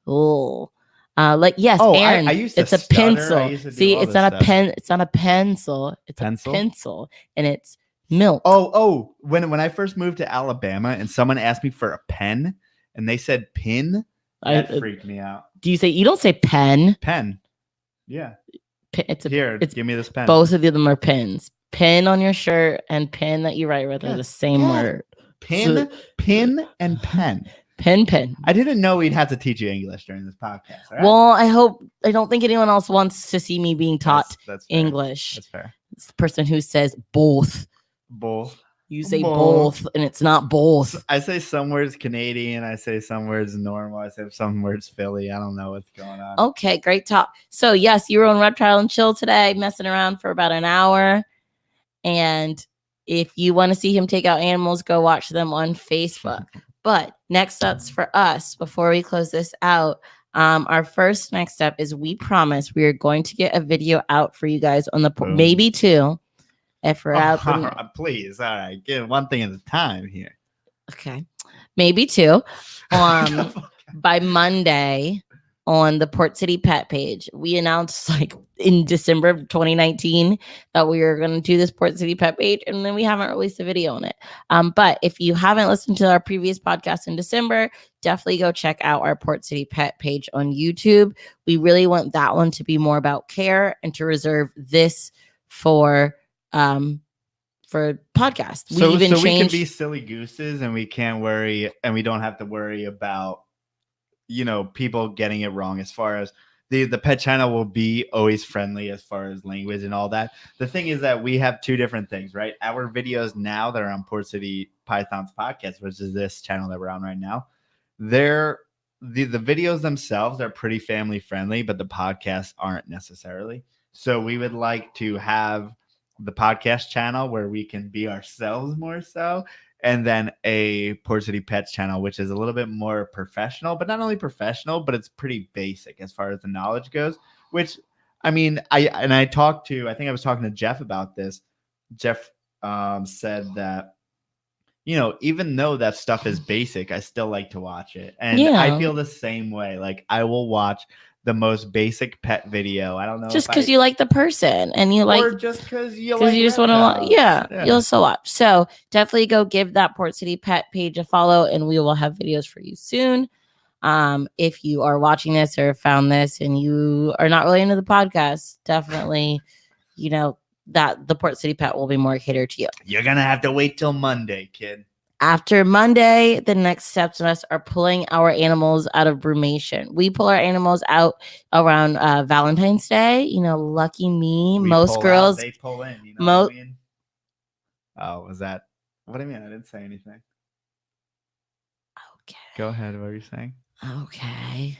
Oh. Yes, Aaron. I used to it's a pencil. See, it's not a pen. It's not a pencil. It's a pencil, and it's milk. Oh! When I first moved to Alabama, and someone asked me for a pen, and they said pin, that freaked me out. Do you say you don't say pen? Pen. Yeah. Here. Give me this pen. Both of them are pins. Pin on your shirt and pin that you write with are the same word. Pin and pen. Pen. I didn't know we'd have to teach you English during this podcast. Right? Well, I don't think anyone else wants to see me being taught that's English. That's fair. It's the person who says both. Both. You say both, and it's not both. I say some words Canadian. I say some words normal. I say some words Philly. I don't know what's going on. Okay, great talk. So, yes, you were on Reptile and Chill today, messing around for about an hour. And if you want to see him take out animals, go watch them on Facebook. But next up's for us, before we close this out, Our first next step is we promise we are going to get a video out for you guys on the Boom. maybe two if we're out. Please, all right, get one thing at a time here. Okay, maybe two. By Monday on the Port City Pet page, we announced like in December of 2019 that we were going to do this Port City Pet page, and then we haven't released a video on it. But if you haven't listened to our previous podcast in December, definitely go check out our Port City Pet page on YouTube. We really want that one to be more about care and to reserve this for podcasts. So we can be silly gooses and we can't worry, and we don't have to worry about, people getting it wrong as far as the pet channel will be always friendly as far as language and all that. The thing is that we have two different things, right? Our videos now that are on Port City Pythons podcast, which is this channel that we're on right now, the videos themselves are pretty family friendly, but the podcasts aren't necessarily. So we would like to have the podcast channel where we can be ourselves more so, and then a Port City Pets channel, which is a little bit more professional, but not only professional, but it's pretty basic as far as the knowledge goes, which I mean, I think I was talking to Jeff about this. Jeff said that, even though that stuff is basic, I still like to watch it. And I feel the same way. Like I will watch the most basic pet video. I don't know. Just because you like the person and you like, or just because you just want to, you'll still watch. So definitely go give that Port City Pet page a follow, and we will have videos for you soon. If you are watching this or found this and you are not really into the podcast, definitely, that the Port City Pet will be more catered to you. You're gonna have to wait till Monday, kid. After Monday, the next steps in us are pulling our animals out of brumation. We pull our animals out around Valentine's Day. Lucky me. Most girls. They pull in. You know what I mean? Oh, was that? What do you mean? I didn't say anything. Okay. Go ahead. What were you saying? Okay.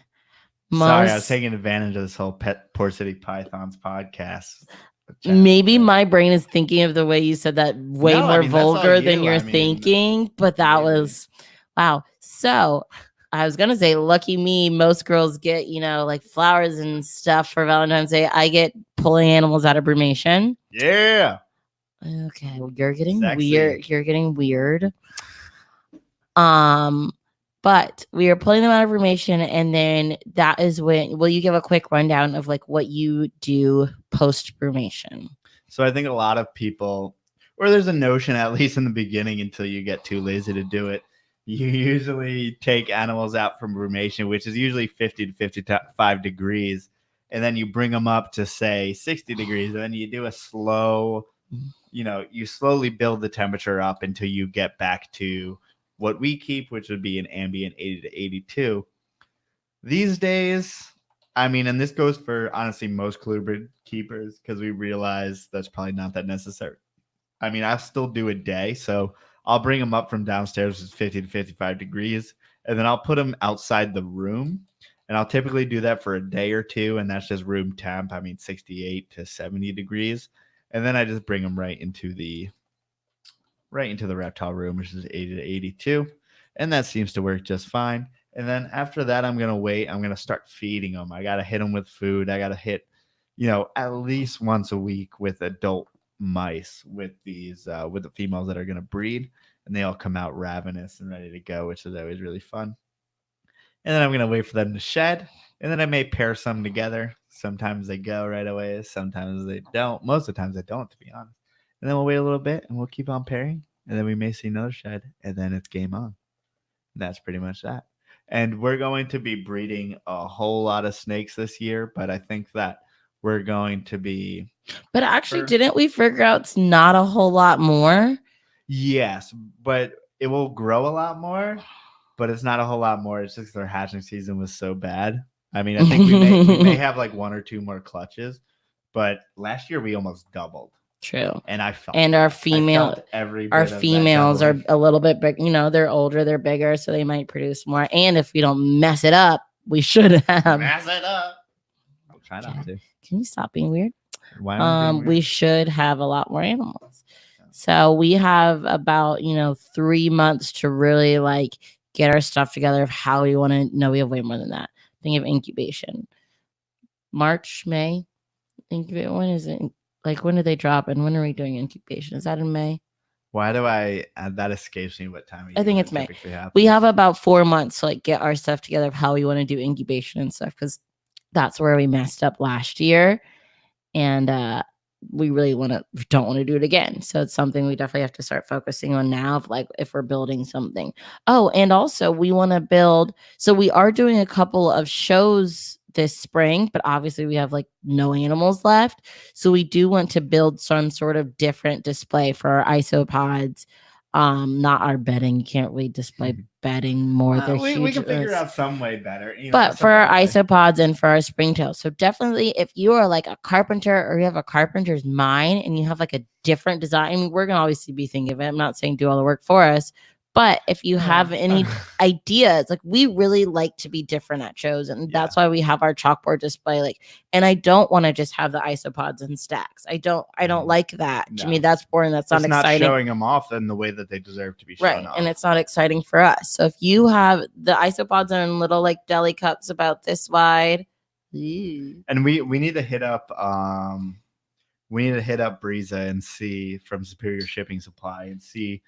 Sorry, I was taking advantage of this whole Port City Pythons podcast. Maybe my brain is thinking of the way you said that more vulgar than you're thinking, but that was wow. So I was gonna say, lucky me. Most girls get like flowers and stuff for Valentine's Day. I get pulling animals out of brumation. Yeah. Okay, well, you're getting Sexy. weird. You're getting weird. But we are pulling them out of brumation, and then that is when. Will you give a quick rundown of like what you do post brumation? So I think a lot of people, or there's a notion, at least in the beginning, until you get too lazy to do it, you usually take animals out from brumation, which is usually 50 to 55 degrees, and then you bring them up to say 60 degrees, and then you do a slow, you slowly build the temperature up until you get back to what we keep, which would be an ambient 80 to 82. These days, I mean, and this goes for honestly most colubrid keepers, because we realize that's probably not that necessary. I mean, I still do a day, so I'll bring them up from downstairs, which is 50 to 55 degrees, and then I'll put them outside the room, and I'll typically do that for a day or two, and that's just room temp. I mean, 68 to 70 degrees, and then I just bring them right into the reptile room, which is 80 to 82. And that seems to work just fine. And then after that, I'm going to wait. I'm going to start feeding them. I got to hit them with food. I got to hit, at least once a week with adult mice with these, with the females that are going to breed. And they all come out ravenous and ready to go, which is always really fun. And then I'm going to wait for them to shed. And then I may pair some together. Sometimes they go right away. Sometimes they don't. Most of the times they don't, to be honest. And then we'll wait a little bit and we'll keep on pairing. And then we may see another shed. And then it's game on. And that's pretty much that. And we're going to be breeding a whole lot of snakes this year. But I think that we're going to be. But actually, didn't we figure out it's not a whole lot more? Yes. But it will grow a lot more. But it's not a whole lot more. It's just their hatching season was so bad. I mean, I think we may have like one or two more clutches. But last year we almost doubled. True. And I felt our females are a little bit big, they're older, they're bigger, so they might produce more. And if we don't mess it up, we should have mess it up. I'll try not to. Can you stop being weird? Why am I being weird? We should have a lot more animals. So we have about 3 months to really like get our stuff together of how we want to. No, we have way more than that. think of incubation. March, May. When is it? Like, when do they drop, and when are we doing incubation? Is that in May? Why do that escapes me what time of year I think it's it May. typically happens. We have about 4 months to like get our stuff together of how we want to do incubation and stuff, because that's where we messed up last year, and we really don't want to do it again. So it's something we definitely have to start focusing on now, of like if we're building something. Oh, and also we want to build. So we are doing a couple of shows this spring, but obviously we have like no animals left. So we do want to build some sort of different display for our isopods. Not our bedding. You can't really display bedding more. They're huge. We can figure out some way better. But for our isopods and for our springtails. So definitely, if you are like a carpenter or you have a carpenter's mind and you have like a different design, I mean, we're going to obviously be thinking of it. I'm not saying do all the work for us. But if you have any ideas, like, we really like to be different at shows, and that's why we have our chalkboard display. Like, and I don't want to just have the isopods in stacks. I don't like that. No. To me, that's boring. That's not exciting. Not showing them off in the way that they deserve to be shown off. And it's not exciting for us. So if you have the isopods in little like deli cups about this wide, and we need to hit up Breeza and see from Superior Shipping Supply and see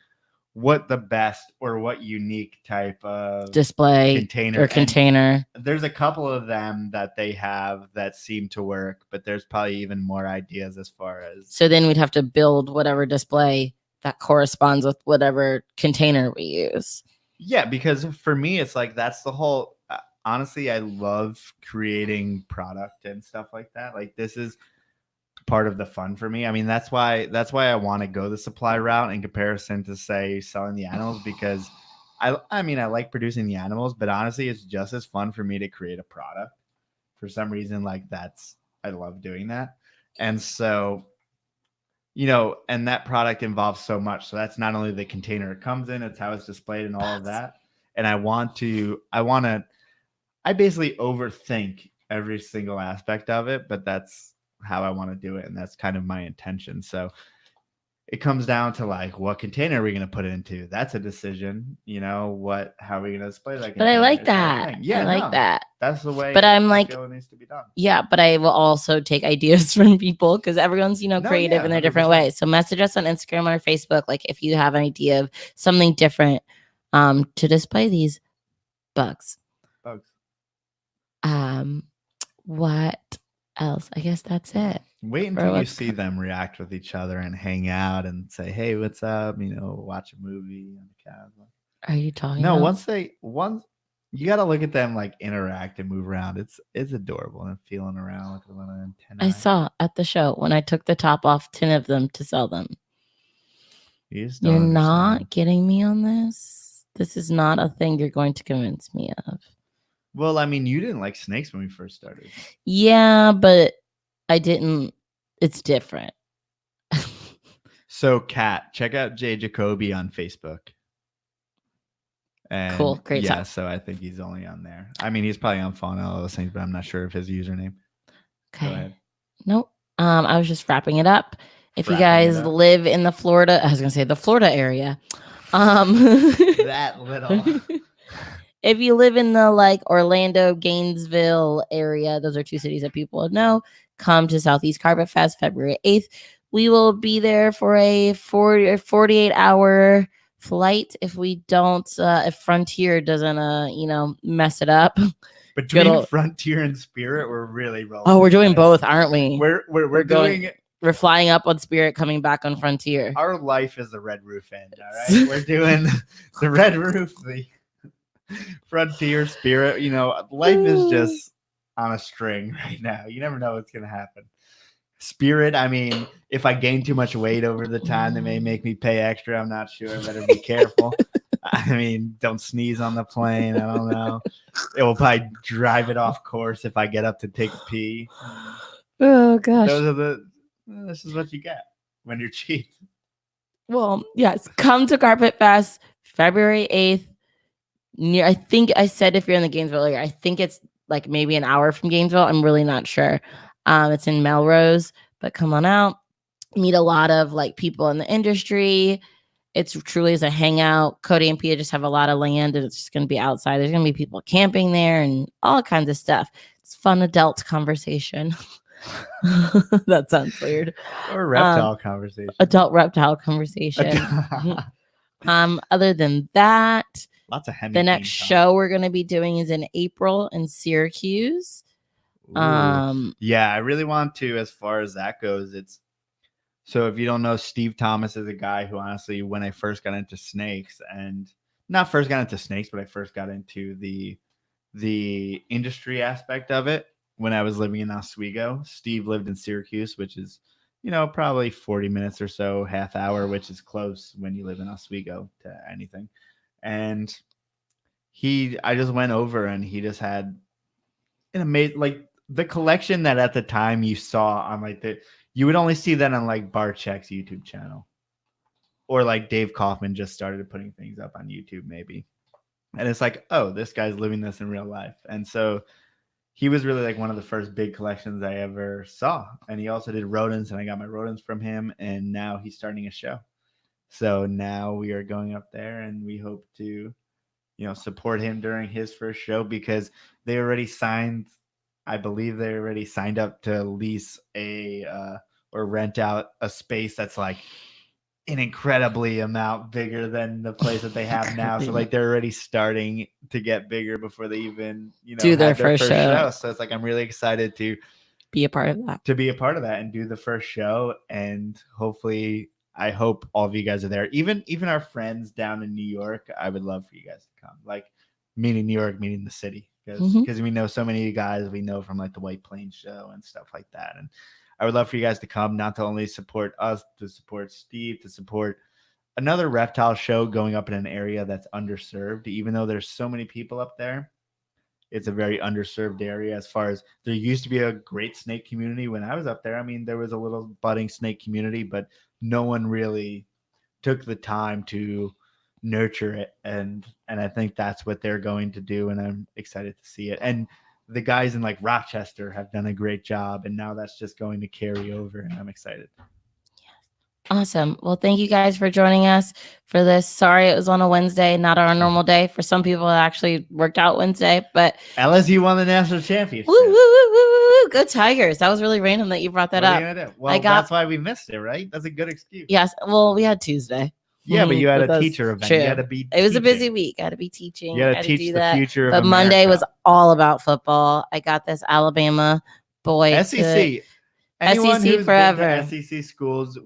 what the best or what unique type of display container. There's a couple of them that they have that seem to work, but there's probably even more ideas as far as. So then we'd have to build whatever display that corresponds with whatever container we use. Yeah, because for me, it's like that's the whole. Honestly, I love creating product and stuff like that. Like, this is part of the fun for me. I mean, that's why I want to go the supply route in comparison to, say, selling the animals, because I mean, I like producing the animals, but honestly, it's just as fun for me to create a product. For some reason, like, I love doing that. And so, and that product involves so much. So that's not only the container it comes in, it's how it's displayed and all of that. And I basically overthink every single aspect of it, but that's how I want to do it, and that's kind of my intention. So it comes down to, like, what container are we going to put it into? That's a decision. How are we going to display that? But I like that. Yeah, I like that. That's the way. But I'm like, it needs to be done. Yeah, but I will also take ideas from people, because everyone's creative in their different ways. So message us on Instagram or Facebook, like, if you have an idea of something different to display these bugs. What else? I guess that's it. Wait until you see them react with each other and hang out and say, "Hey, what's up?" Watch a movie on the couch. Are you talking? No, once you got to look at them, like, interact and move around. It's adorable, and feeling around with a little antenna. I saw at the show when I took the top off 10 of them to sell them. You're not getting me on this. This is not a thing you're going to convince me of. Well, I mean, you didn't like snakes when we first started. Yeah, but I didn't. It's different. So, Kat, check out Jay Jacoby on Facebook. And cool, great. Yeah, so I think he's only on there. I mean, he's probably on Fauna and all those things, but I'm not sure of his username. Okay. Nope. I was just wrapping it up. If you guys live in the Florida area, that little. If you live in the, like, Orlando, Gainesville area, those are 2 cities that people know, come to Southeast Carpet Fest February 8th. We will be there for a 48-hour flight if we don't, if Frontier doesn't, mess it up. Between Frontier and Spirit, we're really rolling. Oh, we're doing both, aren't we? We're doing. We're flying up on Spirit, coming back on Frontier. Our life is the Red Roof end, all right? We're doing the Red Roof, the Frontier, Spirit. Life is just on a string right now. You never know what's going to happen. Spirit, I mean, if I gain too much weight over the time, they may make me pay extra. I'm not sure. Better be careful. I mean, don't sneeze on the plane. I don't know. It will probably drive it off course if I get up to take a pee. Oh, gosh. This is what you get when you're cheap. Well, yes. Come to Carpet Fest February 8th. I think I said if you're in the Gainesville area, I think it's like maybe an hour from Gainesville. I'm really not sure. It's in Melrose, but come on out, meet a lot of, like, people in the industry, It's truly is a hangout. Cody and Pia just have a lot of land, and it's just going to be outside. There's going to be people camping there and all kinds of stuff. It's fun adult conversation. That sounds weird. Or reptile conversation. Adult reptile conversation. Other than that, lots of the next show we're going to be doing is in April in Syracuse. Yeah, I really want to. As far as that goes, it's so if you don't know, Steve Thomas is a guy who honestly, when I first got into snakes, and not first got into snakes, but I first got into the industry aspect of it when I was living in Oswego. Steve lived in Syracuse, which is, probably 40 minutes or so, half hour, which is close when you live in Oswego to anything. And I just went over and he just had an amazing, like the collection that at the time you saw on you would only see that on like Barczyk's YouTube channel, or like Dave Kaufman just started putting things up on YouTube maybe. And it's like, oh, this guy's living this in real life. And so he was really like one of the first big collections I ever saw. And he also did rodents, and I got my rodents from him. And now he's starting a show. So now we are going up there, and we hope to, support him during his first show, because they already signed, I believe they already signed up to lease or rent out a space that's like an incredibly amount bigger than the place that they have now. So like they're already starting to get bigger before they even, do their first show. So it's like, I'm really excited to be a part of that, and do the first show. And hopefully, I hope all of you guys are there. Even our friends down in New York, I would love for you guys to come. Like, meaning New York, meaning the city, because we know so many of you guys we know from like the White Plains show and stuff like that. And I would love for you guys to come, not to only support us, to support Steve, to support another reptile show going up in an area that's underserved. Even though there's so many people up there, it's a very underserved area. As far as there used to be a great snake community when I was up there. I mean, there was a little budding snake community, but no one really took the time to nurture it. And I think that's what they're going to do. And I'm excited to see it. And the guys in like Rochester have done a great job, and now that's just going to carry over, and I'm excited. Awesome. Well, thank you guys for joining us for this. Sorry it was on a Wednesday, not our normal day. For some people, it actually worked out Wednesday, but LSU won the national championship. Woo, woo, woo, woo, woo. Go Tigers. That was really random that you brought that up. Well, that's why we missed it, right? That's a good excuse. Yes. Well, we had Tuesday. Yeah, but you had a teacher event. True. You had to be It was a busy week. I had to be teaching. You had to teach the future of But America. Monday was all about football. I got this Alabama boy. SEC. Anyone SEC who's forever. been to SEC schools,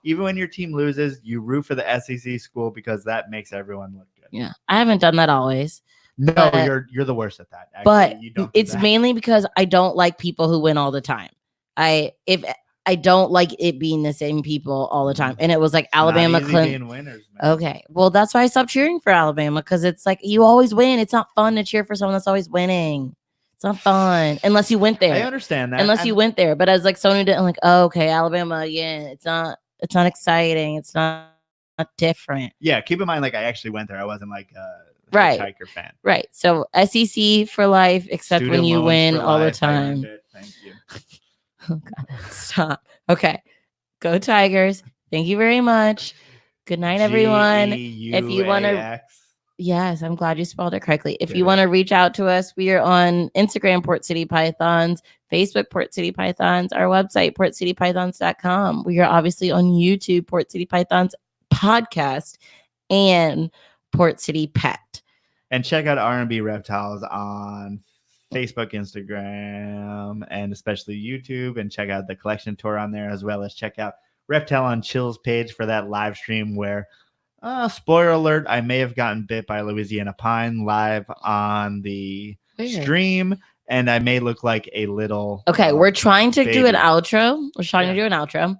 even when your team loses, you root for the SEC school because that makes everyone look good. Yeah, I haven't done that always. No, you're the worst at that. Actually, but you don't it's mainly because I don't like people who win all the time. If I don't like it being the same people all the time. And it was like Alabama, Clemson. Winners, okay. Well, that's why I stopped cheering for Alabama, because it's like you always win. It's not fun to cheer for someone that's always winning. It's not fun unless you went there. I understand that. Unless you went there. But as like someone who didn't like, oh, okay, Alabama, yeah, it's not exciting. It's not different. Yeah, keep in mind, like I actually went there. I wasn't like a Tiger fan. Right. So SEC for life, except Student when you win all the life. time. Thank you. Oh, God. Stop. Okay. Go Tigers. Thank you very much. Good night, everyone. If you want to, yes, I'm glad you spelled it correctly. If you want to reach out to us, we are on Instagram, Port City Pythons, Facebook, Port City Pythons, our website, portcitypythons.com. We are obviously on YouTube, Port City Pythons podcast, and Port City Pet. And check out R&B Reptiles on Facebook, Instagram, and especially YouTube, and check out the collection tour on there, as well as check out Reptile on Chill's page for that live stream where, spoiler alert, I may have gotten bit by Louisiana Pine live on the stream, and I may look like a little we're trying to baby. Do an outro. We're trying to do an outro.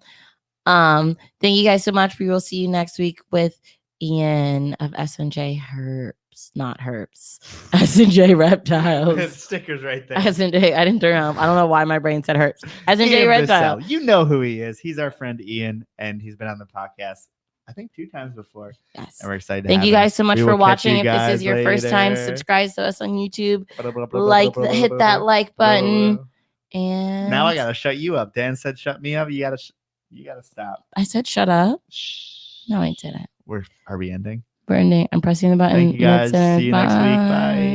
Thank you guys so much. We will see you next week with Ian of S&J Herps, not Herps. S&J Reptiles. Stickers right there. S&J. I didn't turn around. I don't know why my brain said Herps. S&J Reptiles. You know who he is. He's our friend Ian, and he's been on the podcast, I think, 2 times before. Yes. And we're excited. Thank you guys so much for watching. If this is your first time, subscribe to us on YouTube. Hit that like button. And now I gotta shut you up. Dan said shut me up. You gotta stop. I said shut up. Shh. No, I didn't. Are we ending? We're ending. I'm pressing the button. Thank you guys. Mid-sentence. See you next week. Bye.